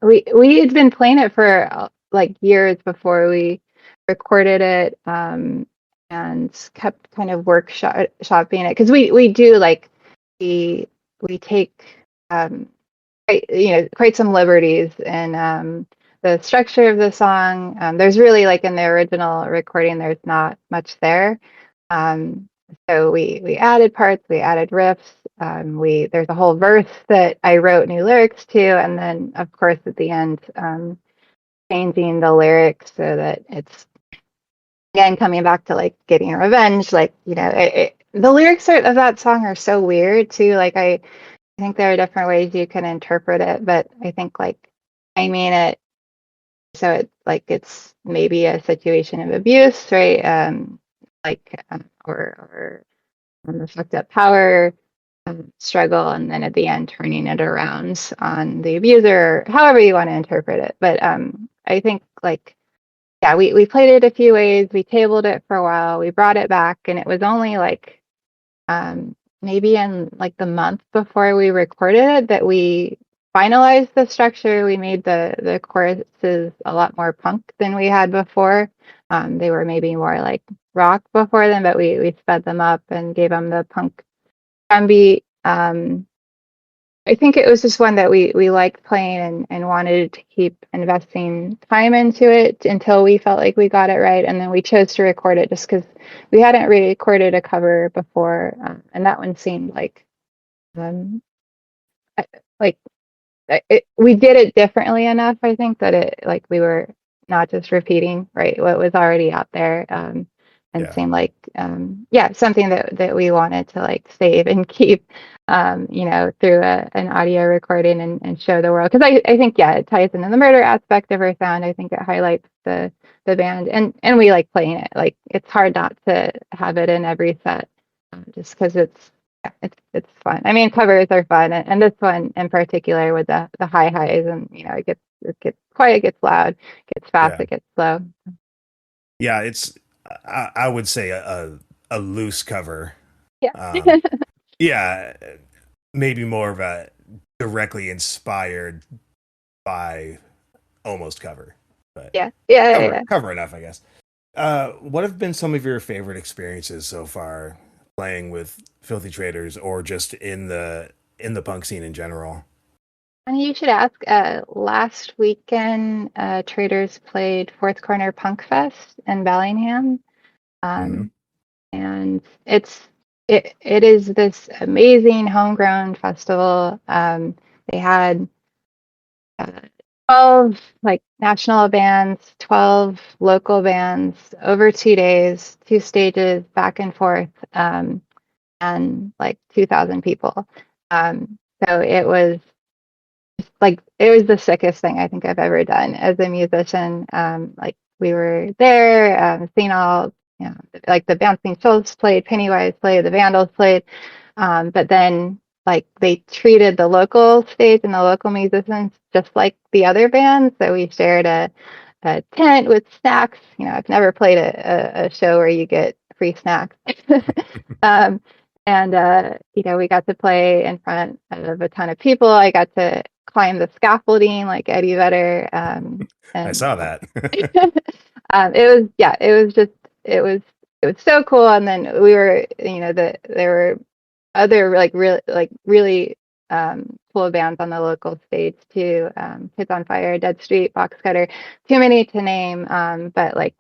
We had been playing it for like years before we recorded it, and kept kind of shopping it because we do like we take quite some liberties in the structure of the song. There's really like in the original recording, there's not much there. So we added parts, we added riffs. We There's a whole verse that I wrote new lyrics to, and then of course at the end, changing the lyrics so that it's again coming back to like getting revenge. Like the lyrics of that song are so weird too. Like I think there are different ways you can interpret it, but I think like I mean it so it's maybe a situation of abuse, right? Or a fucked up power struggle, and then at the end turning it around on the abuser, however you want to interpret it. But I think like yeah, we played it a few ways. We tabled it for a while. We brought it back, and it was only like maybe in like the month before we recorded it that we finalized the structure. We made the choruses a lot more punk than we had before. They were maybe more like rock before then, but we sped them up and gave them the punk drum beat. I think it was just one that we liked playing and wanted to keep investing time into it until we felt like we got it right. And then we chose to record it just because we hadn't recorded a cover before. And that one seemed um, I- like we did it differently enough, I think, that it like we were not just repeating, right, what was already out there. And Yeah. seemed like yeah, something that we wanted to like save and keep through an audio recording and show the world. Because I think yeah, it ties into the murder aspect of our sound. I think it highlights the band and we like playing it. Like it's hard not to have it in every set, just because it's yeah, it's fun. I mean, covers are fun, and this one in particular with the high highs, and it gets quiet, it gets loud, it gets fast, Yeah. it gets slow. Yeah. I would say a loose cover. Yeah. Um, yeah. Maybe more of a directly inspired by almost cover. but Yeah, yeah, cover yeah. cover enough, I guess. What have been some of your favorite experiences so far playing with Filthy Traders or just in the punk scene in general? And you should ask. Last weekend, Traders played Fourth Corner Punk Fest in Bellingham, Hmm. um, and it is this amazing homegrown festival. They had uh, 12 like national bands, 12 local bands over 2 days, two stages, back and forth, and like 2,000 people. So it was the sickest thing I think I've ever done as a musician. Like we were there, seeing all, you know, like the Bouncing Souls played, Pennywise played, the Vandals played, but then like they treated the local stage and the local musicians just like the other bands. So we shared a tent with snacks. You know, I've never played a show where you get free snacks. um, and you know, we got to play in front of a ton of people. I got to climb the scaffolding like Eddie Vedder, I and saw that. it was yeah, it was it was so cool. And then we were, you know, there were other really cool bands on the local stage too. Kids on Fire, Dead Street, Box Cutter, too many to name. But like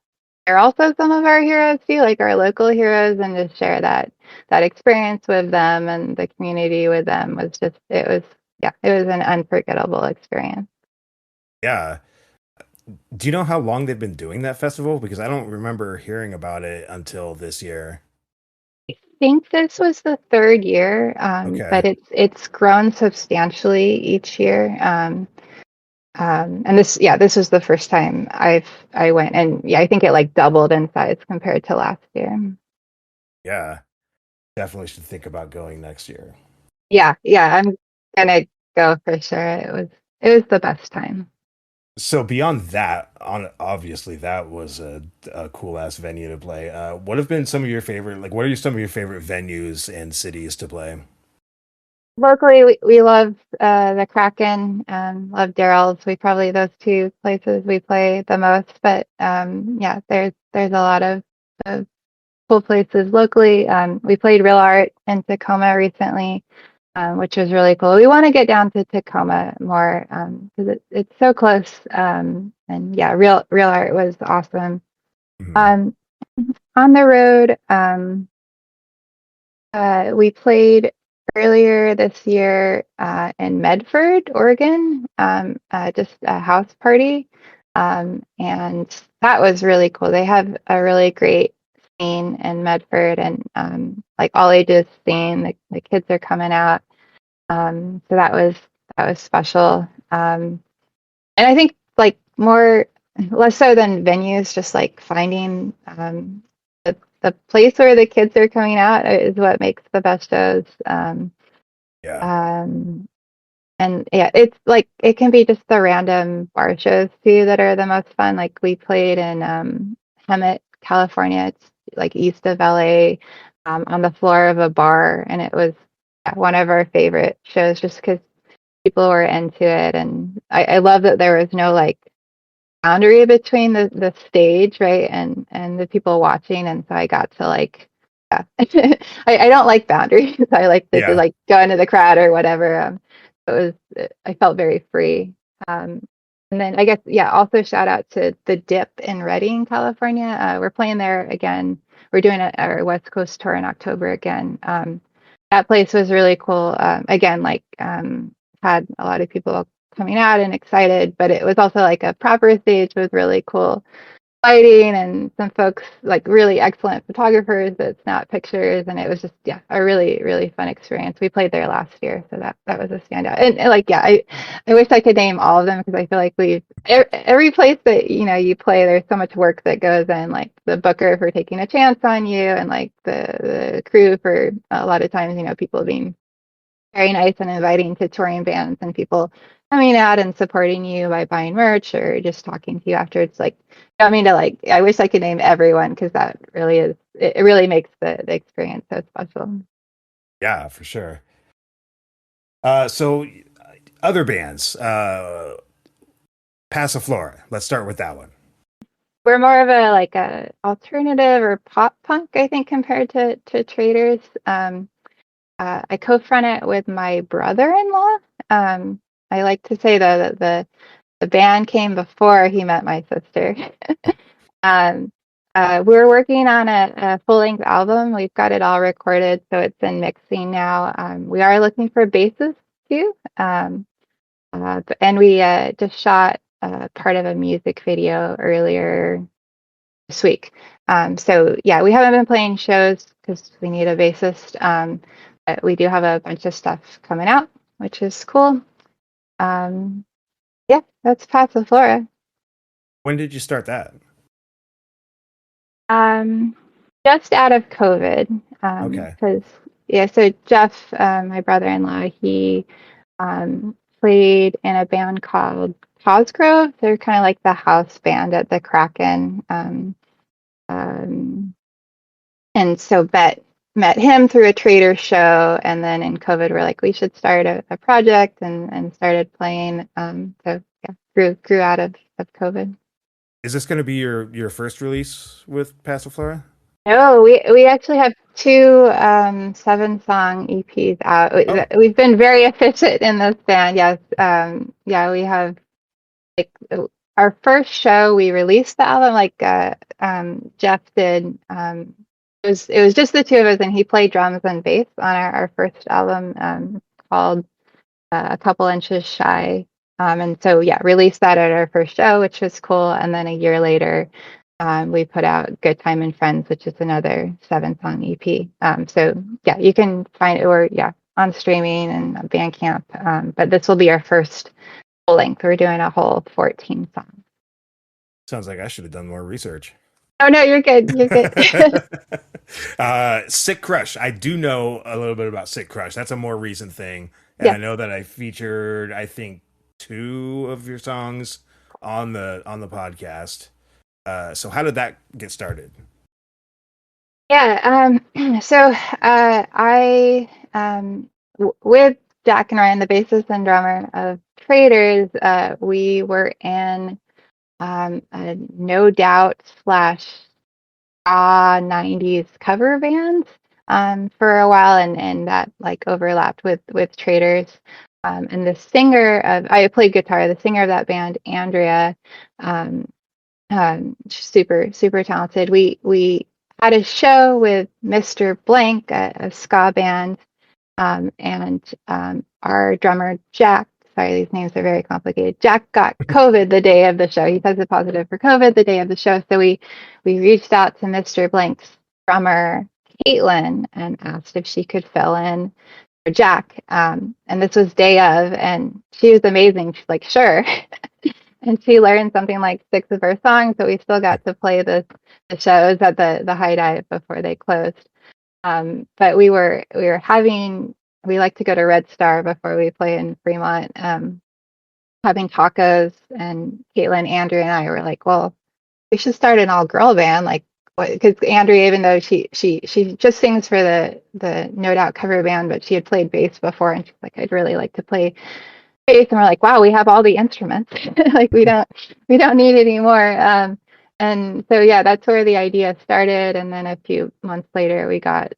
they're also some of our heroes too, like our local heroes, and just share that experience with them and the community with them was just it was yeah, it was an unforgettable experience. Yeah. Do you know how long they've been doing that festival? Because I don't remember hearing about it until this year. I think this was the third year, but Okay. it's grown substantially each year. And this was the first time I went, and yeah, I think it like doubled in size compared to last year. Yeah. Definitely should think about going next year. Yeah, yeah, I'm gonna go for sure. It was the best time. So beyond that, on obviously that was a cool ass venue to play. What have been some of your favorite, like, what are some of your favorite venues and cities to play? Locally, we love the Kraken, love Daryl's. We probably those two places we play the most. But yeah, there's a lot of cool places locally. We played Real Art in Tacoma recently, which was really cool. We want to get down to Tacoma more because it's so close. And yeah, Real Art was awesome. Mhm. Um, on the road, we played earlier this year in Medford, Oregon, just a house party. And that was really cool. They have a really great scene in Medford and like all ages scene. The kids are coming out. So that was special. And I think like more less so than venues, just like finding the place where the kids are coming out is what makes the best shows. Yeah. Um, and yeah, it's like it can be just the random bar shows too that are the most fun. Like we played in Hemet, California. It's like east of LA, on the floor of a bar, and it was yeah, one of our favorite shows just because people were into it. And I love that there was no like boundary between the stage, right, and the people watching, and so I got to like yeah. I don't like boundaries. I like to just Yeah. like go into the crowd or whatever. It was I felt very free. Um, and then I guess yeah, also shout out to the Dip in Redding, California. We're playing there again. We're doing our West Coast tour in October again. That place was really cool. Again, like had a lot of people coming out and excited, but it was also like a proper stage with really cool lighting and some folks like really excellent photographers that snap pictures, and it was just yeah, a really fun experience. We played there last year, so that was a standout. And like yeah, I wish I could name all of them because I feel like every place that you know you play, there's so much work that goes in, like the booker for taking a chance on you, and like the crew for a lot of times you know people being very nice and inviting to touring bands and people coming out and supporting you by buying merch or just talking to you afterwards. Like, I don't mean to like, I wish I could name everyone because that really is, it really makes the experience so special. Yeah, for sure. So other bands, Passiflora. Let's start with that one. We're more of a alternative or pop punk, I think, compared to Traders. I co-front it with my brother-in-law. I like to say that the band came before he met my sister. um, we're working on a full-length album. We've got it all recorded, so it's in mixing now. We are looking for bassists too, and we just shot part of a music video earlier this week. So yeah, we haven't been playing shows because we need a bassist. But we do have a bunch of stuff coming out, which is cool. Yeah, that's Passiflora. When did you start that? Um, just out of COVID, Okay. because yeah, so Jeff, my brother-in-law, he played in a band called Cosgrove. They're kind of like the house band at the Kraken. Um, and so met him through a trader show, and then in COVID we're like we should start a project and started playing. So yeah, grew out of COVID. Is this going to be your first release with Passiflora? No, we actually have two 7-song EPs out. Oh, We've been very efficient in this band. Yes, yeah, we have like our first show we released the album like Jeff did. It was just the two of us, and he played drums and bass on our first album called A Couple Inches Shy. And so yeah, released that at our first show, which was cool. And then a year later, we put out Good Time and Friends, which is another 7-song EP. So yeah, you can find it or yeah on streaming and Bandcamp. But this will be our first full length. We're doing a whole 14 songs. sounds like I should have done more research. Oh no, you're good. You're good. Sick Crush. I do know a little bit about Sick Crush. That's a more recent thing. And Yeah. I know that I featured, I think, 2 of your songs on the podcast. So how did that get started? Yeah. So I with Jack and Ryan, the bassist and drummer of Traders, we were in a No Doubt slash 90s cover band for a while, and that like overlapped with Traders. And the singer of I played guitar. The singer of that band, Andrea, um, super talented. We had a show with Mr. Blank, a ska band, and our drummer Jack. Sorry, these names are very complicated. Jack got COVID the day of the show. He tested positive for COVID the day of the show. So we reached out to Mr. Blank's drummer Caitlin and asked if she could fill in for Jack. And this was day of, and she was amazing. She's like, sure. And she learned something like 6 of her songs, but we still got to play the shows at the High Dive before they closed. But we were having we like to go to Red Star before we play in Fremont, having tacos, and Caitlin, Andrea, and I were like, well, we should start an all girl band, like because Andrea, even though she just sings for the No Doubt cover band, but she had played bass before, and she's like, I'd really like to play bass, and we're like, wow, we have all the instruments, like we don't need any more. And so yeah, that's where the idea started, and then a few months later we got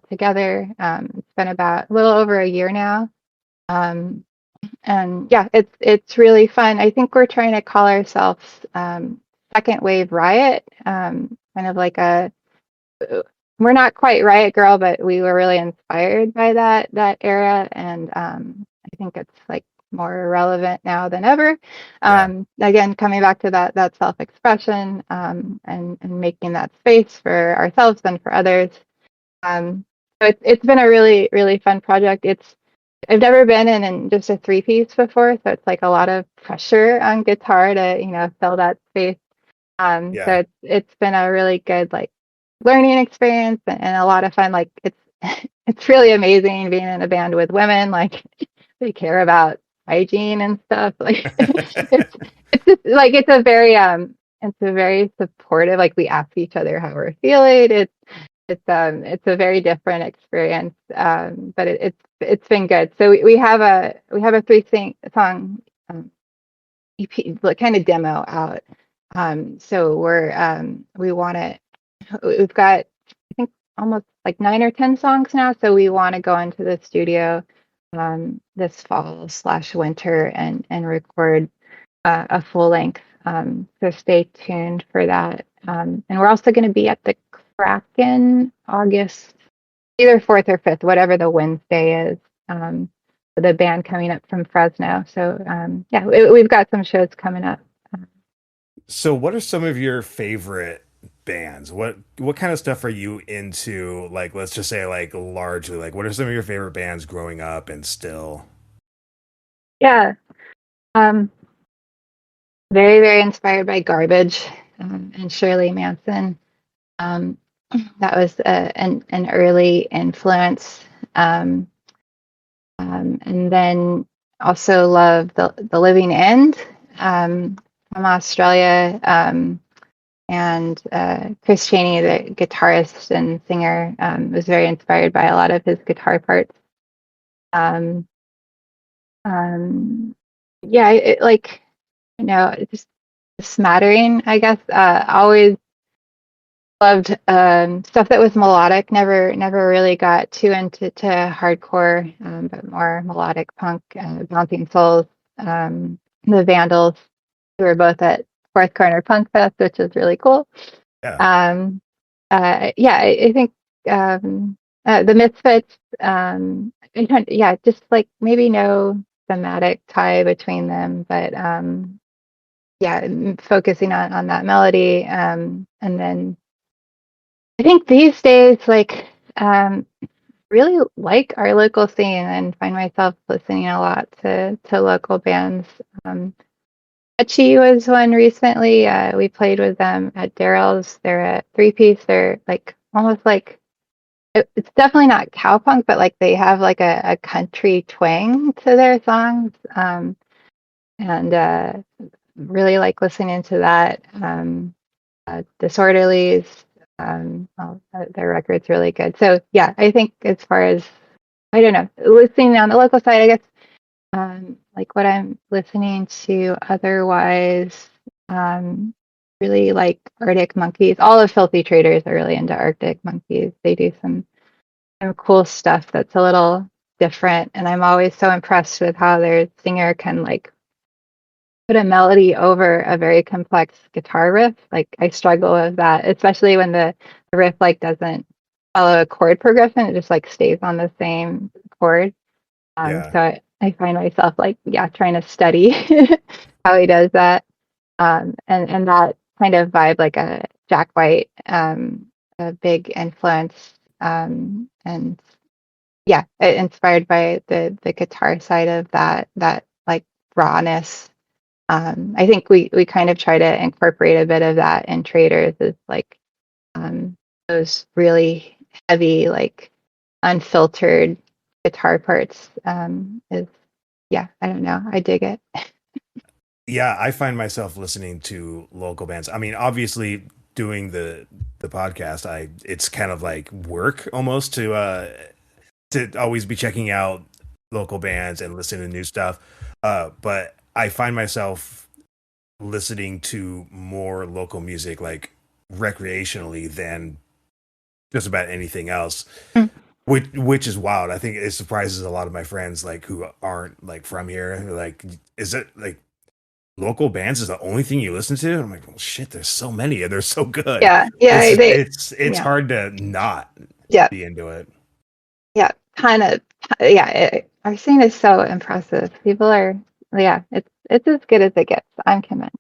together. It's been about a little over a year now, and yeah, it's really fun. I think we're trying to call ourselves Second Wave Riot, kind of like a we're not quite Riot Girl, but we were really inspired by that era, and I think it's like more relevant now than ever. Yeah. Again, coming back to that self-expression, and making that space for ourselves and for others. So it's been a really fun project. I've never been in just a 3-piece before, so it's like a lot of pressure on guitar to fill that space. So Yeah. it's been a really good like learning experience, and a lot of fun. Like it's it's really amazing being in a band with women. Like they care about hygiene and stuff. Like it's just like it's a very supportive. Like we ask each other how we're feeling. It's a very different experience. But it's been good. So we have a 3-song EP, like, kind of demo out. So we want to, we've got, I think, almost like 9 or 10 songs now. So we want to go into the studio this fall/winter and record a full length. So stay tuned for that. And we're also going to be at the Kraken August, either 4th or 5th, whatever the Wednesday is. The band coming up from Fresno. So yeah, we've got some shows coming up. So, what are some of your favorite bands? What kind of stuff are you into? Like, let's just say, like, largely, like, what are some of your favorite bands growing up and still? Yeah, um, very, very inspired by Garbage and Shirley Manson. Um, that was an early influence. Um, and then also love the Living End from Australia. And Chris Chaney, the guitarist and singer, was very inspired by a lot of his guitar parts. Um, um, yeah, like, it's just a smattering, I guess. Always loved stuff that was melodic. Never really got too into hardcore, but more melodic punk, Bouncing Souls, the Vandals, who were both at Fourth Corner Punk Fest, which is really cool. Yeah. Yeah, I think the Misfits. Yeah, just like maybe no thematic tie between them, but yeah, focusing on that melody, and then I think these days, like, really like our local scene and find myself listening a lot to local bands. Etchy was one recently. We played with them at Daryl's. They're a three-piece. They're like almost like it's definitely not cowpunk, but like they have like a country twang to their songs. And really like listening to that. Disorderlies. Well, their record's really good. So yeah, I think as far as, I don't know, listening on the local side, I guess, like what I'm listening to otherwise, really like Arctic Monkeys. All of Filthy Traitors are really into Arctic Monkeys. They do some cool stuff that's a little different, and I'm always so impressed with how their singer can like put a melody over a very complex guitar riff. Like I struggle with that, especially when the riff like doesn't follow a chord progression. It just like stays on the same chord. Yeah. So I find myself like, yeah, trying to study how he does that. And that kind of vibe, like a Jack White, a big influence. And yeah, inspired by the guitar side of that like rawness. I think we kind of try to incorporate a bit of that in Traders, is like those really heavy, like unfiltered guitar parts. Is Yeah, I don't know, I dig it. Yeah, I find myself listening to local bands. I mean, obviously doing the podcast, it's kind of like work almost to always be checking out local bands and listening to new stuff. But I find myself listening to more local music like recreationally than just about anything else. Mm. Which is wild. I think it surprises a lot of my friends like who aren't like from here. They're like, is it like local bands is the only thing you listen to? I'm like, well, shit, there's so many and they're so good. Yeah, yeah, It's yeah, hard to not yeah, be into it. yeah, kind of, yeah. Our scene is so impressive. People are, yeah, it's as good as it gets. I'm convinced.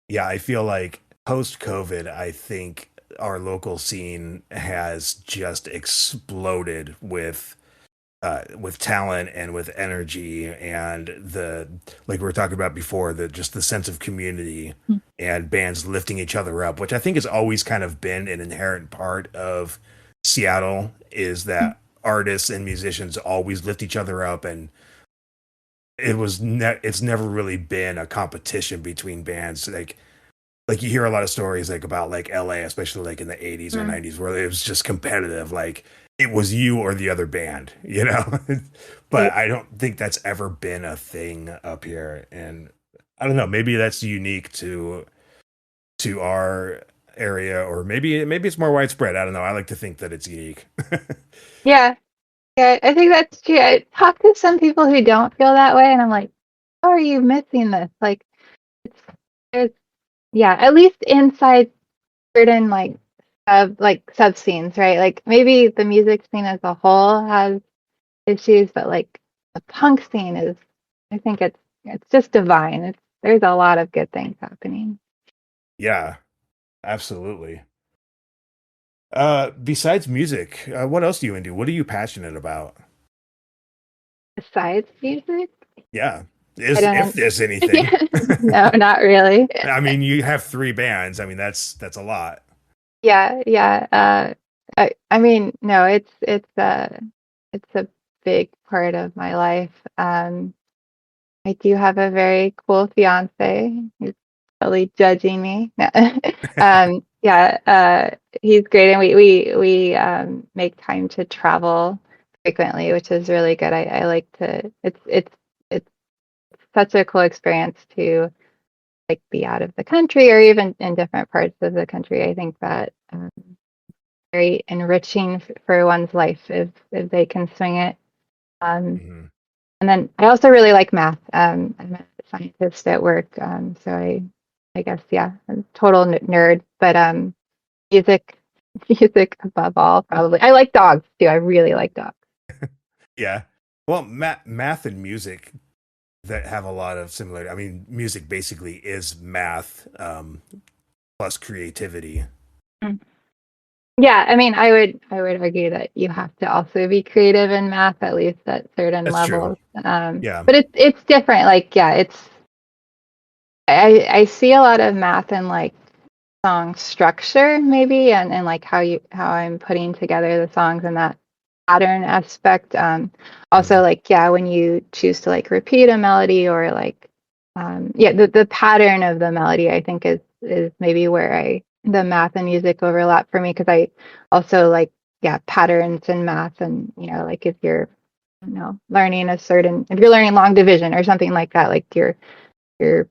Yeah, I feel like post COVID, I think our local scene has just exploded with talent and with energy and the like we were talking about before, the just the sense of community Mm. and bands lifting each other up, which I think has always kind of been an inherent part of Seattle, is that artists and musicians always lift each other up, and it's never really been a competition between bands. Like you hear a lot of stories like about like LA, especially like in the 80s or Mm. 90s, where it was just competitive. Like it was you or the other band, you know? Yeah, But I don't think that's ever been a thing up here. And I don't know. Maybe that's unique to our area, or maybe it's more widespread. I don't know. I like to think that it's unique. Yeah, yeah, I think that's true. I talk to some people who don't feel that way, and I'm like, how are you missing this? Like, it's there's yeah, at least inside certain sub scenes, right? Like maybe the music scene as a whole has issues, but like the punk scene is, I think it's just divine. There's a lot of good things happening. Yeah, absolutely. Besides music, what else do you into? What are you passionate about? Besides music, Yeah, I is if don't. there's anything. No, not really. I mean, you have three bands. I mean, that's a lot. Yeah, yeah. I mean, no, it's a big part of my life. I do have a very cool fiance. He's probably judging me. No. Yeah, he's great, and we make time to travel frequently, which is really good. I like to. It's such a cool experience to like be out of the country or even in different parts of the country. I think that very enriching for one's life if they can swing it. Um, Mhm. and then I also really like math. I'm a scientist at work, so I guess yeah, I'm a total nerd. But music, music above all, probably. I like dogs too. I really like dogs. Yeah. Well, math and music that have a lot of similarity. I mean, music basically is math plus creativity. Mm. Yeah, I mean, I would argue that you have to also be creative in math, at least at certain That's true. levels. Yeah. But it's different. Like, yeah, I see a lot of math in like song structure maybe and like how I'm putting together the songs and that pattern aspect. Also Mhm. like yeah, when you choose to like repeat a melody or like yeah, the pattern of the melody I think is maybe where I the math and music overlap for me because I also like yeah, patterns in math and you know, like if you're I don't know, learning a certain if you're learning long division or something like that, like you're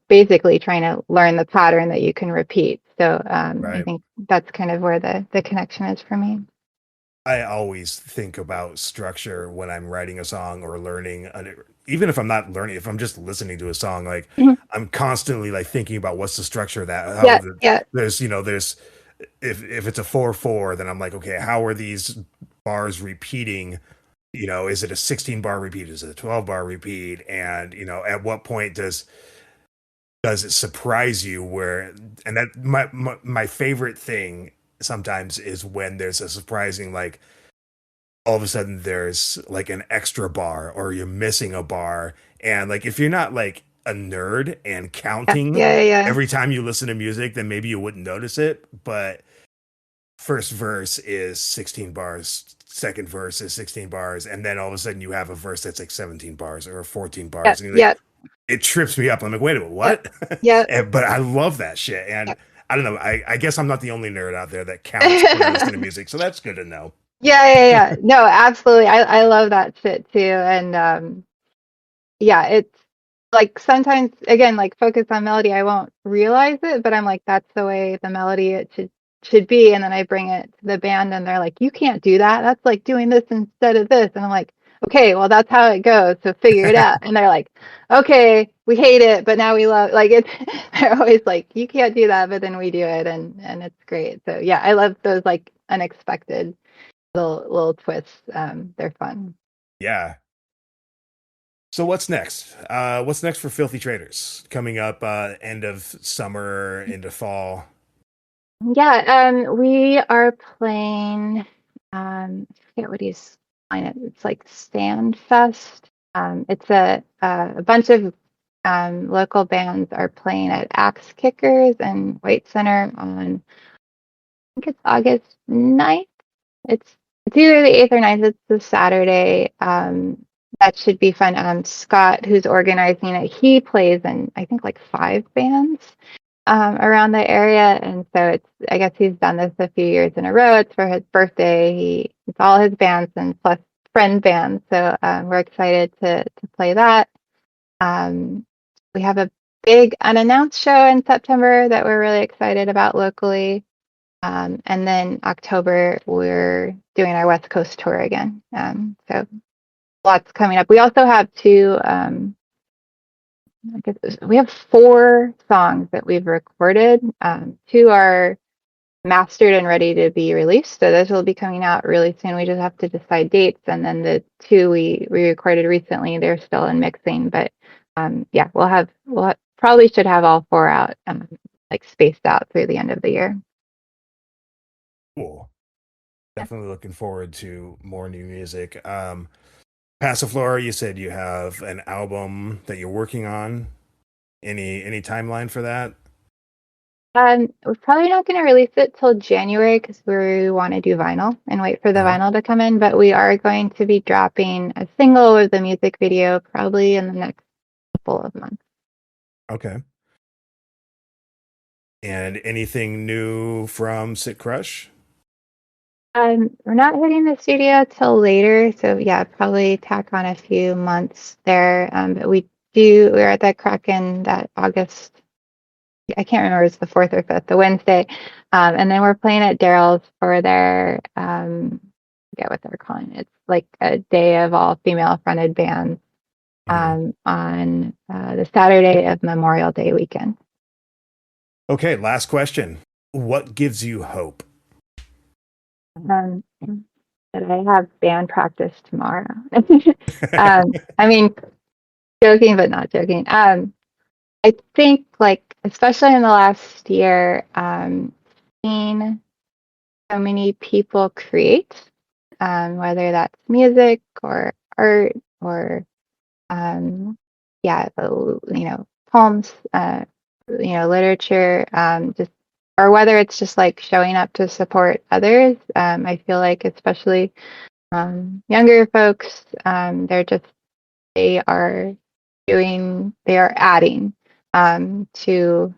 basically trying to learn the pattern that you can repeat. So I Right. think that's kind of where the connection is for me. I always think about structure when I'm writing a song or learning, even if I'm not learning, if I'm just listening to a song, like Mhm. I'm constantly like thinking about what's the structure of that. Yeah, yeah, There's if it's a 4/4, then I'm like, okay, how are these bars repeating? Is it a 16 bar repeat? Is it a 12 bar repeat? And at what point does it surprise you where and that my favorite thing sometimes is when there's a surprising like all of a sudden there's like an extra bar or you're missing a bar, and like if you're not like a nerd and yeah, counting yeah, yeah. every time you listen to music, then maybe you wouldn't notice it. But first verse is 16 bars, second verse is 16 bars, and then all of a sudden you have a verse that's like 17 bars or 14 Yeah, bars, and you're like, yeah, it trips me up. I'm like, wait a minute, yeah, what? yeah, But I love that shit. yeah. And I don't know. I guess I'm not the only nerd out there that counts when I listen to music. So that's good to know. Yeah, yeah, yeah. No, absolutely. I love that shit too. And yeah, it's like sometimes again, like focus on melody, I won't realize it, but I'm like, that's the way the melody it should be. And then I bring it to the band and they're like, you can't do that. That's like doing this instead of this. And I'm like, okay, well that's how it goes. So figure it out. And they're like, okay, we hate it, but now we love like it's they're always like, you can't do that, but then we do it and it's great. So yeah, I love those like unexpected little twists. They're fun. Yeah. So what's next? What's next for Filthy Traitors? Coming up end of summer into fall. Yeah, we are playing. I forget what he's calling it. It's like Stand Fest. It's a bunch of local bands are playing at Axe Kickers and White Center on. I think it's August 9th. It's either the 8th or 9th. It's the Saturday. That should be fun. Scott, who's organizing it, he plays in I think like 5 bands around the area, and so I guess he's done this a few years in a row. It's for his birthday. It's all his bands and plus friend bands. So we're excited to play that. Um, we have a big unannounced show in September that we're really excited about locally. And then October, we're doing our West Coast tour again. So lots coming up. We also have we have 4 songs that we've recorded. 2 are mastered and ready to be released. So those will be coming out really soon. We just have to decide dates. And then the 2 we recorded recently, they're still in mixing. But yeah, probably should have all 4 out, like spaced out through the end of the year. Cool. Definitely looking forward to more new music. Passiflora, you said you have an album that you're working on. Any timeline for that? We're probably not going to release it till January because we want to do vinyl and wait for the vinyl to come in. But we are going to be dropping a single with the music video probably in the next couple of months. Okay. And anything new from Sit Crush? We're not hitting the studio till later, so yeah, probably tack on a few months there. But we're at that Kraken that August. I can't remember if it's the 4th or 5th, the Wednesday. And then we're playing at Daryl's for their, I forget what they're calling it. It's like a day of all female fronted bands on the Saturday of Memorial Day weekend. Okay, last question. What gives you hope? That I have band practice tomorrow. I mean, joking, but not joking. I think, like, especially in the last year, seeing so many people create, whether that's music or art or, poems, literature, or whether it's just like showing up to support others. I feel like especially younger folks, they are adding to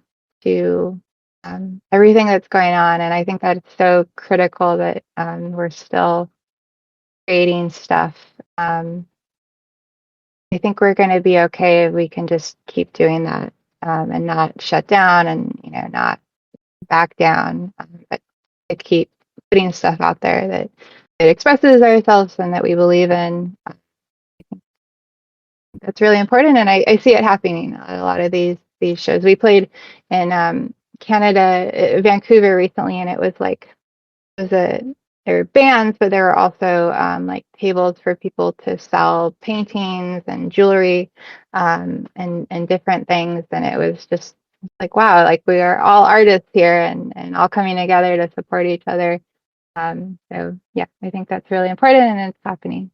everything that's going on, and I think that it's so critical that we're still creating stuff. I think we're going to be okay if we can just keep doing that and not shut down and not back down, but to keep putting stuff out there that it expresses ourselves and that we believe in. That's really important, and I see it happening at a lot of these shows. We played in Canada, Vancouver recently, and there were bands, but there were also like tables for people to sell paintings and jewelry and different things, and it was just like, wow, like we are all artists here and all coming together to support each other. So yeah, I think that's really important, and it's happening.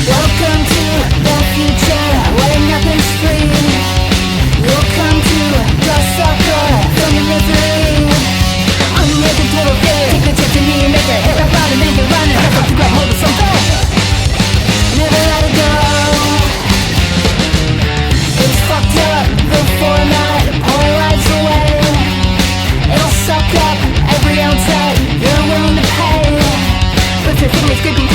Welcome to the future, where nothing's free. Welcome to the sucker from your misery. I'm making total fear. Take the chance to me and make it hit right and make it run and have to grab hold of something. Never let it go. It's fucked up, the format, all lives away. It'll suck up every ounce that you're willing to pay. But your fingers gripping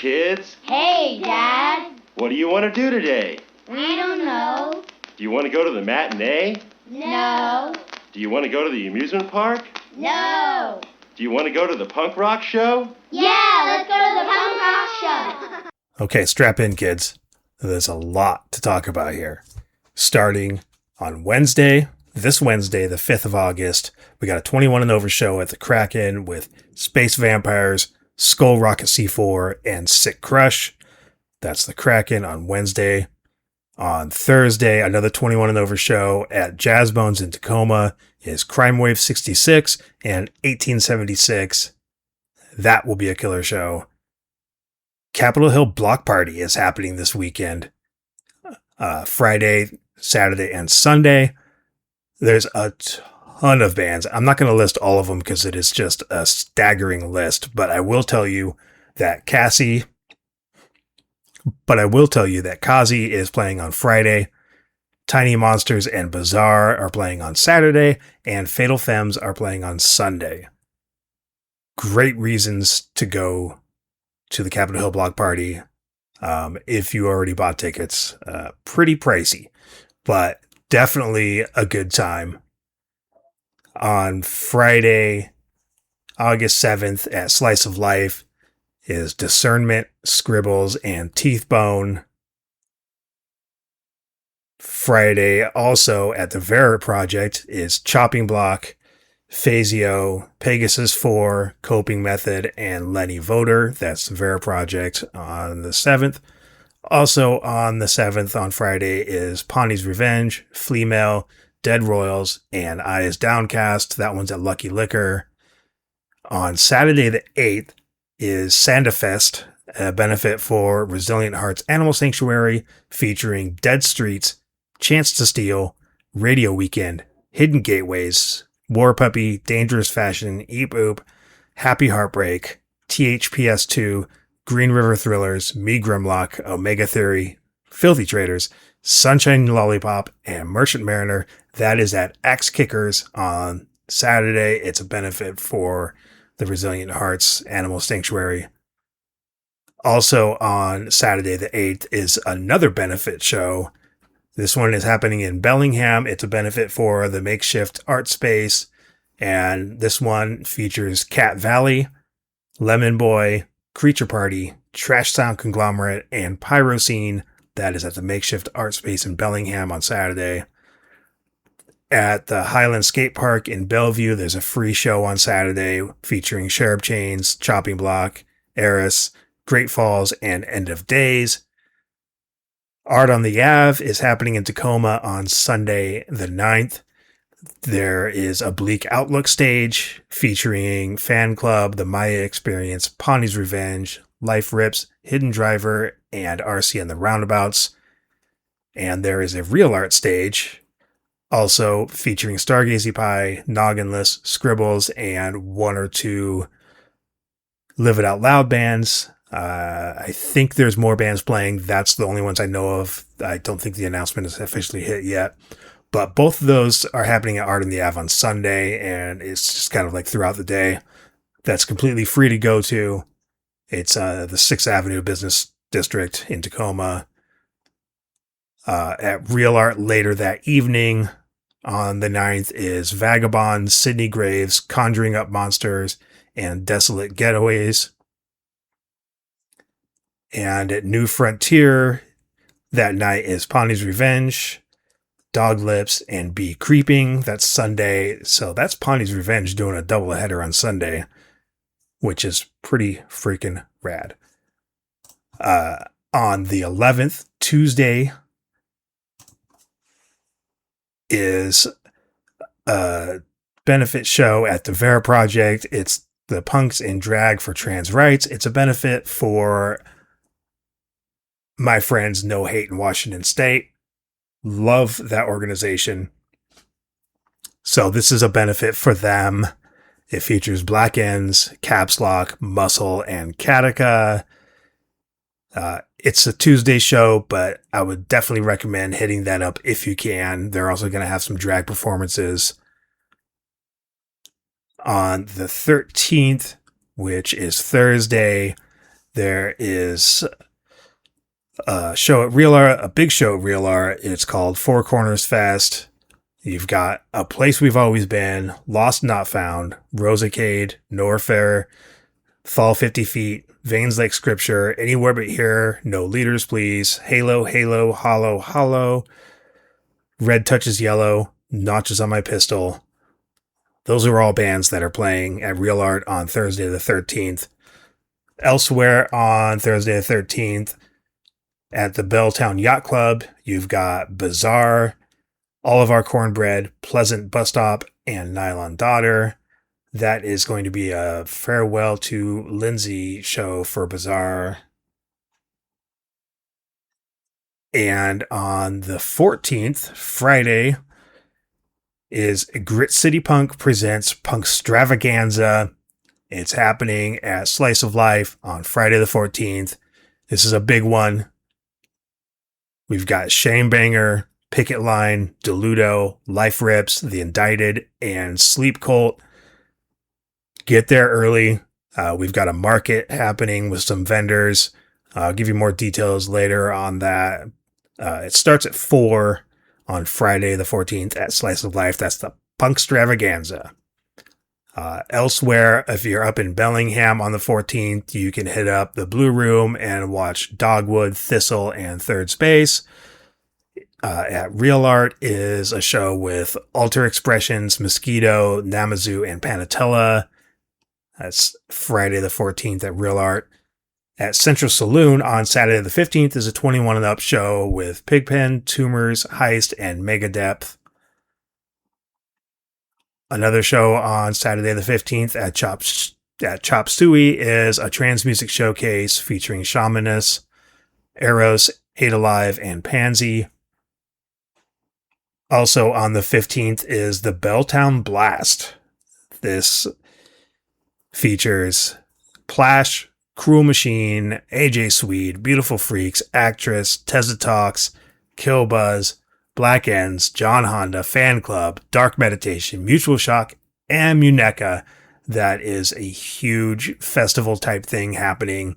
kids. Hey, Dad. What do you want to do today? We don't know. Do you want to go to the matinee? No. Do you want to go to the amusement park? No. Do you want to go to the punk rock show? Yeah, let's go to the punk rock show. Okay, strap in, kids. There's a lot to talk about here. Starting on Wednesday, this Wednesday, the 5th of August, we got a 21 and over show at the Kraken with Space Vampires, Skull Rocket C4, and Sick Crush. That's the Kraken on Wednesday. On Thursday, another 21 and over show at Jazz Bones in Tacoma is Crime Wave 66 and 1876. That will be a killer show. Capitol Hill Block Party is happening this weekend. Friday, Saturday, and Sunday. There's a ton of bands. I'm not going to list all of them because it is just a staggering list, but I will tell you that Kazi is playing on Friday. Tiny Monsters and Bazaar are playing on Saturday, and Fatal Femmes are playing on Sunday. Great reasons to go to the Capitol Hill Block Party if you already bought tickets. Pretty pricey, but definitely a good time. On Friday, August 7th at Slice of Life is Discernment, Scribbles, and Teethbone. Friday, also at the Vera Project, is Chopping Block, Phasio, Pegasus 4, Coping Method, and Lenny Voter. That's the Vera Project on the 7th. Also on the 7th, on Friday, is Pawnee's Revenge, Flea Mail, Dead Royals, and Eyes Downcast. That one's at Lucky Liquor. On Saturday the 8th is Sandafest, a benefit for Resilient Hearts Animal Sanctuary, featuring Dead Streets, Chance to Steal, Radio Weekend, Hidden Gateways, War Puppy, Dangerous Fashion, Eep Oop, Happy Heartbreak, THPS2, Green River Thrillers, Me Grimlock, Omega Theory, Filthy Traitors, Sunshine Lollipop, and Merchant Mariner. That is at Axe Kickers on Saturday. It's a benefit for the Resilient Hearts Animal Sanctuary. Also on Saturday the 8th is another benefit show. This one is happening in Bellingham. It's a benefit for the Makeshift Art Space. And this one features Cat Valley, Lemon Boy, Creature Party, Trash Sound Conglomerate, and Pyro Scene. That is at the Makeshift Art Space in Bellingham on Saturday. At the Highland Skate Park in Bellevue, there's a free show on Saturday featuring Cherub Chains, Chopping Block, Eris, Great Falls, and End of Days. Art on the Ave is happening in Tacoma on Sunday the 9th. There is a Bleak Outlook stage featuring Fan Club, The Maya Experience, Pawnee's Revenge, Life Rips, Hidden Driver, and RC and the Roundabouts. And there is a Real Art stage also featuring Stargazy Pie, Nogginless, Scribbles, and one or two Live It Out Loud bands. I think there's more bands playing. That's the only ones I know of. I don't think the announcement is officially hit yet. But both of those are happening at Art in the Ave on Sunday, and it's just kind of like throughout the day. That's completely free to go to. It's the 6th Avenue Business District in Tacoma. At Real Art later that evening on the 9th is Vagabond, Sydney Graves, Conjuring Up Monsters, and Desolate Getaways. And at New Frontier that night is Pawnee's Revenge, Dog Lips, and Be Creeping. That's Sunday. So that's Pawnee's Revenge doing a doubleheader on Sunday, which is pretty freaking rad. On the 11th, Tuesday, is a benefit show at the Vera Project. It's the Punks in Drag for Trans Rights. It's a benefit for my friends No Hate in Washington State. Love that organization. So this is a benefit for them. It features Black Ends, Caps Lock, Muscle, and Katika. It's a Tuesday show, but I would definitely recommend hitting that up if you can. They're also going to have some drag performances. On the 13th, which is Thursday, There is a show at Real Art, a big show at Real Art. It's called Four Corners Fest. You've got A Place We've Always Been, Lost Not Found, Rosacade, Norfair, Fall 50 Feet, Veins Like Scripture, Anywhere But Here, No Leaders Please, Halo, Halo, Hollow, Hollow, Red Touches Yellow, Notches on My Pistol. Those are all bands that are playing at Real Art on Thursday the 13th. Elsewhere on Thursday the 13th, at the Belltown Yacht Club, you've got Bizarre, All of Our Cornbread, Pleasant Bus Stop, and Nylon Daughter. That is going to be a farewell to Lindsay show for Bizarre. And on the 14th, Friday, is Grit City Punk presents Punkstravaganza. It's happening at Slice of Life on Friday the 14th. This is a big one. We've got Shamebanger, Picket Line, Deludo, Life Rips, The Indicted, and Sleep Cult. Get there early. We've got a market happening with some vendors. I'll give you more details later on that. It starts at 4 on Friday the 14th at Slice of Life. That's the Punkstravaganza. Elsewhere, if you're up in Bellingham on the 14th, you can hit up the Blue Room and watch Dogwood, Thistle, and Third Space. At Real Art is a show with Alter Expressions, Mosquito, Namazu, and Panatella. That's Friday the 14th at Real Art. At Central Saloon on Saturday the 15th is a 21 and up show with Pigpen, Tumors, Heist, and Mega Depth. Another show on Saturday the 15th at Chop Suey is a trans music showcase featuring Shamaness, Eros, Hate Alive, and Pansy. Also on the 15th is the Belltown Blast. This features Plash, Cruel Machine, AJ Swede, Beautiful Freaks, Actress, Tezza Talks, Killbuzz, Black Ends, John Honda, Fan Club, Dark Meditation, Mutual Shock, and Muneka. That is a huge festival type thing happening.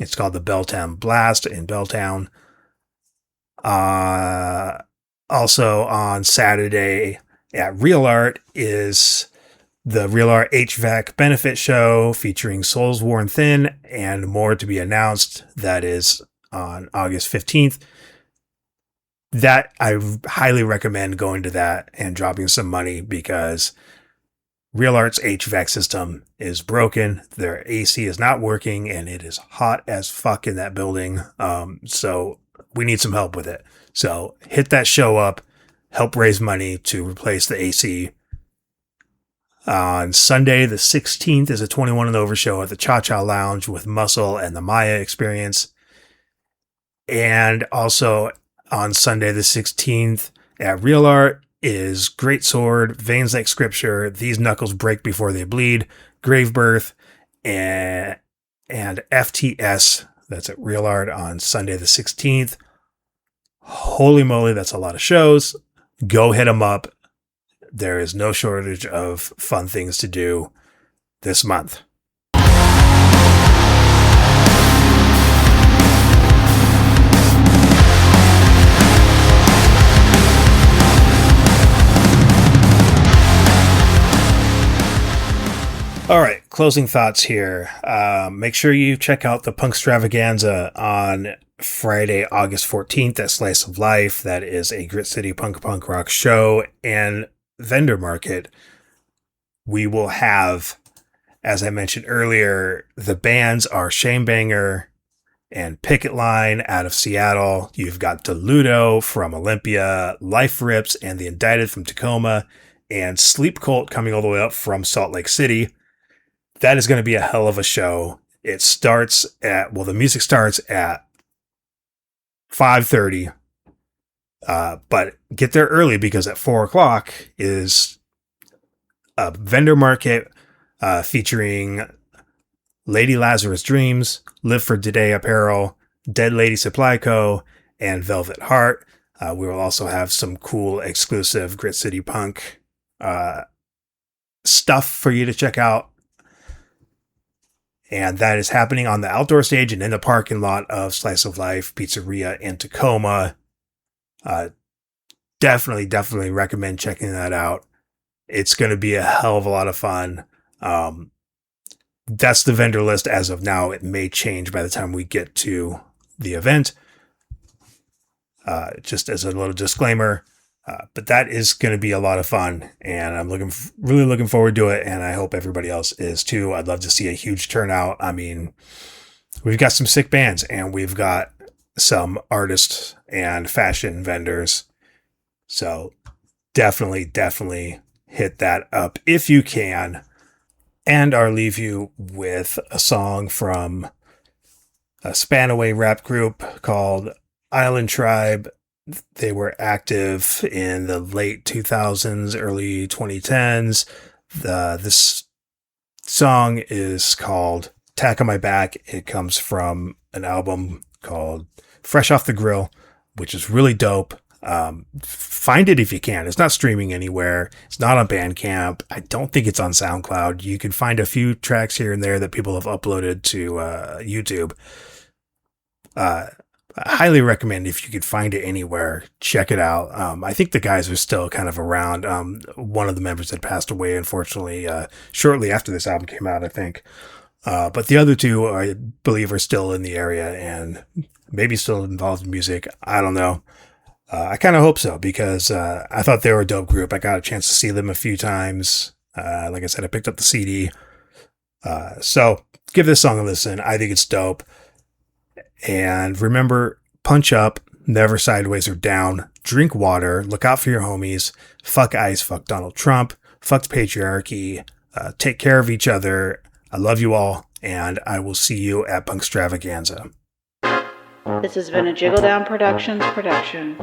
It's called the Belltown Blast in Belltown. Also on Saturday at Real Art is the Real Art HVAC benefit show featuring Souls Worn Thin and more to be announced. That is on August 15th. That I highly recommend going to that and dropping some money because Real Art's HVAC system is broken. Their AC is not working and it is hot as fuck in that building. So we need some help with it. So hit that show up, help raise money to replace the AC. On Sunday, the 16th is a 21 and over show at the Cha Cha Lounge with Muscle and the Maya Experience. And also on Sunday, the 16th at Real Art is Great Sword, Veins Like Scripture, These Knuckles Break Before They Bleed, Grave Birth, and FTS. That's at Real Art on Sunday, the 16th. Holy moly, that's a lot of shows. Go hit them up. There is no shortage of fun things to do this month. All right, closing thoughts here. Make sure you check out the Punkstravaganza on Friday, August 14th at Slice of Life. That is a Grit City punk rock show and vendor market. We will have, as I mentioned earlier, the bands are Shamebanger and Picket Line out of Seattle. You've got Deludo from Olympia, Life Rips and The Indicted from Tacoma, and Sleep Cult coming all the way up from Salt Lake City. That is going to be a hell of a show. It starts at, the music starts at 5:30. But get there early because at 4 o'clock is a vendor market featuring Lady Lazarus Dreams, Live for Today Apparel, Dead Lady Supply Co., and Velvet Heart. We will also have some cool exclusive Grit City Punk stuff for you to check out. And that is happening on the outdoor stage and in the parking lot of Slice of Life Pizzeria in Tacoma. Definitely recommend checking that out. It's going to be a hell of a lot of fun. That's the vendor list as of now. It may change by the time we get to the event. Just as a little disclaimer. But that is going to be a lot of fun, and I'm really looking forward to it, and I hope everybody else is too. I'd love to see a huge turnout. I mean, we've got some sick bands, and we've got some artists and fashion vendors. So definitely hit that up if you can. And I'll leave you with a song from a Spanaway rap group called Island Trybe. They were active in the late 2000s, early 2010s. This song is called Tack on My Back. It comes from an album called Fresh Off the Grill, which is really dope. Find it if you can. It's not streaming anywhere. It's not on Bandcamp. I don't think it's on SoundCloud. You can find a few tracks here and there that people have uploaded to YouTube. I highly recommend if you could find it anywhere, check it out. I think the guys are still kind of around. One of the members had passed away, unfortunately, shortly after this album came out, I think. But the other two, I believe, are still in the area and maybe still involved in music. I don't know. I kind of hope so, because I thought they were a dope group. I got a chance to see them a few times. Like I said, I picked up the CD. So give this song a listen. I think it's dope. And remember, punch up, never sideways or down, drink water, look out for your homies, fuck ICE, fuck Donald Trump, fuck the patriarchy, take care of each other. I love you all, and I will see you at Punkstravaganza. This has been a Jiggle Down Productions production.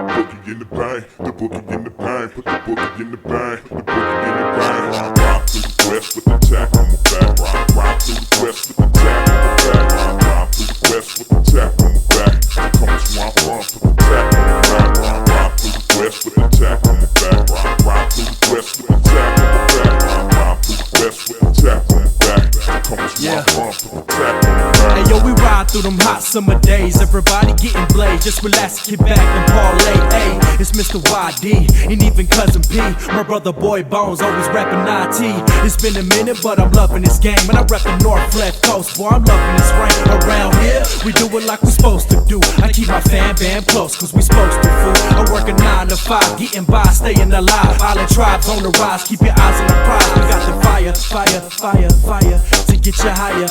Boogie in the bank, the boogie in the bank, put the boogie in the bank, the boogie in the bank. Ride through the west with the tack on my back. Ride through the west with the tack on my back. Ride through the west with the tack on my back. Come to swamp run, put the tack on my back. Ride through the west with the tack on my back. Ride through the west with the tack on my back. Ride through the west with the tack on my back. Come to swamp run, put the tack on my back. Hey yo, we ride through them hot summer days. Everybody getting blazed. Just relax, kick back and parlay. Hey, it's Mr. YD and even Cousin P. My brother Boy Bones always rapping IT. It's been a minute, but I'm loving this game. And I rep the North Left Coast, boy, I'm loving this rain. Around here, we do it like we supposed to do. I keep my fan band close, cause we supposed to fool. I work a 9 to 5, getting by, staying alive. Island tribes on the rise, keep your eyes on the prize. We got the fire to get you higher.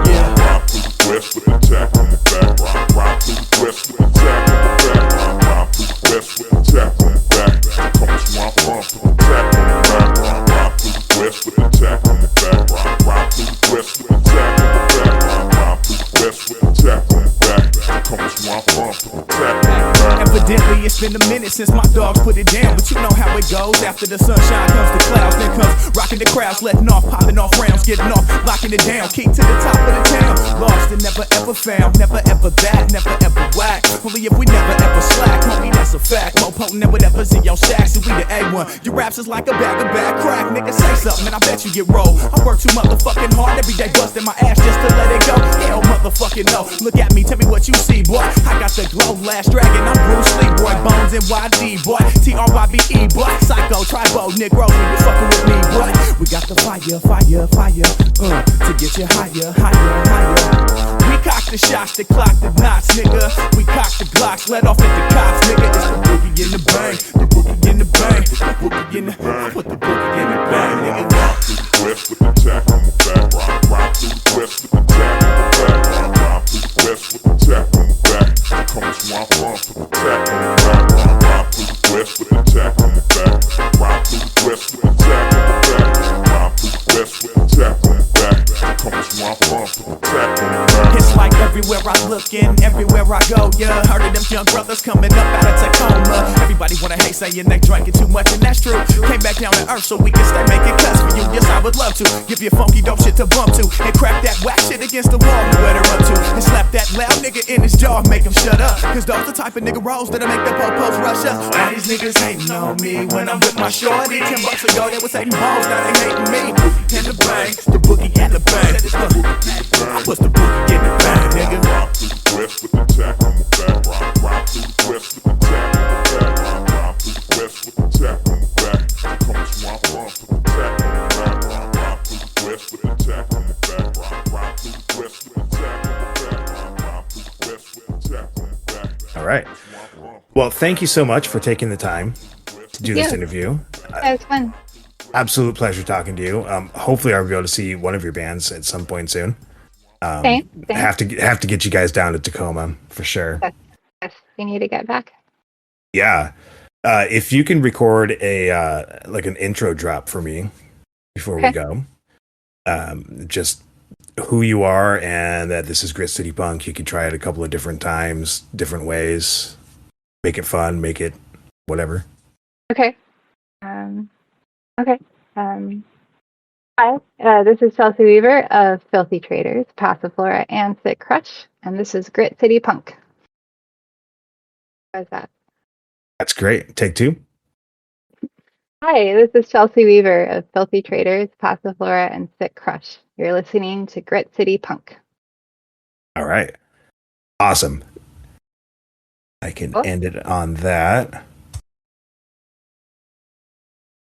Yeah. Ride through the west with the tack on my back. Ride through the west with the tack on my back. Ride through the west with the tack on my back. Come to swamp run, put the tack on my back. Ride through the west with the tack on my back. Ride through the west with the tack on my back. Ride through the west with the tack on my back. Come to swamp run, put the tack on my back. Evidently, it's been a minute since my dogs put it down, but you know how it goes. After the sunshine comes the clouds, then comes rocking the crowds, letting off, popping off rounds, getting off, locking it down, keep to the top of the town. Lost and never ever found, never ever that, never ever whack. Only if we never ever slack, homie, that's a fact. More potent than whatever's in your shack, so we the A1. Your raps is like a bag of bad crack, nigga, say something and I bet you get rolled. I work too motherfucking hard every day, busting my ass just to let it go. Hell motherfucking no, look at me, tell me what you see, boy. I got the glow, last dragon, I'm Bruce Lee, boy. Bones and YD, boy. Trybe, boy. Psycho, Trybe, Negro, you fucking with me, boy. We got the fire, to get you higher. We cock the shots, they clock the knots, nigga. We cock the Glocks, let off at the cops, nigga. It's the boogie in the bank, the boogie in the bank, the boogie in the, put the boogie in the bank, nigga. Ride through the west with the tack on my back. Ride through the west with the tack on my back. Ride through the west with the tack on my back. Come to swamp run, put the tack on my back. Ride through the west with the tack on my back. Ride through the west with the tack on my back. Ride through the west with the tack on my back. Come to swamp run, put the tack on my back. It's like everywhere I look and everywhere I go, yeah. Heard of them young brothers coming up out of Tacoma. Everybody wanna hate They saying they drinking too much, and that's true. Came back down to earth so we can stay making cuts for you. Yes, I would love to give you funky dope shit to bump to, and crack that whack shit against the wall. Where to run to, and slap that loud nigga in his jaw, make him shut up. Cause those the type of nigga rolls that'll make the po-pos rush up. All these niggas hating on me when I'm with my shorty. 10 bucks ago they was hating balls, now they hating me. And the bang, the boogie and the bang. I put the boogie in the bang, nigga. Ride through the west with the tack on my back. Ride through the west with the tack on my back. Ride through the west with the tack on my back. Come to where I'm from, put the tack on my back. Ride through the west with the tack on my back. Ride through the west with the tack on my back. Ride through the west with the tack on my back. All right. Well, thank you so much for taking the time to do this interview. That was fun. Absolute pleasure talking to you. Hopefully I'll be able to see one of your bands at some point soon. Same. Have to get you guys down to Tacoma for sure. Yes, we need to get back. Yeah. If you can record a like an intro drop for me before we go, just who you are and that this is Grit City Punk. You can try it a couple of different times, different ways. Make it fun. Make it whatever. Okay. Hi, this is Chelsea Weaver of Filthy Traitors, Passiflora, and Sick Crush, and this is Grit City Punk. How's that? That's great. Take two. Hi, this is Chelsea Weaver of Filthy Traitors, Passiflora, and Sick Crush. You're listening to Grit City Punk. All right. Awesome. I can end it on that.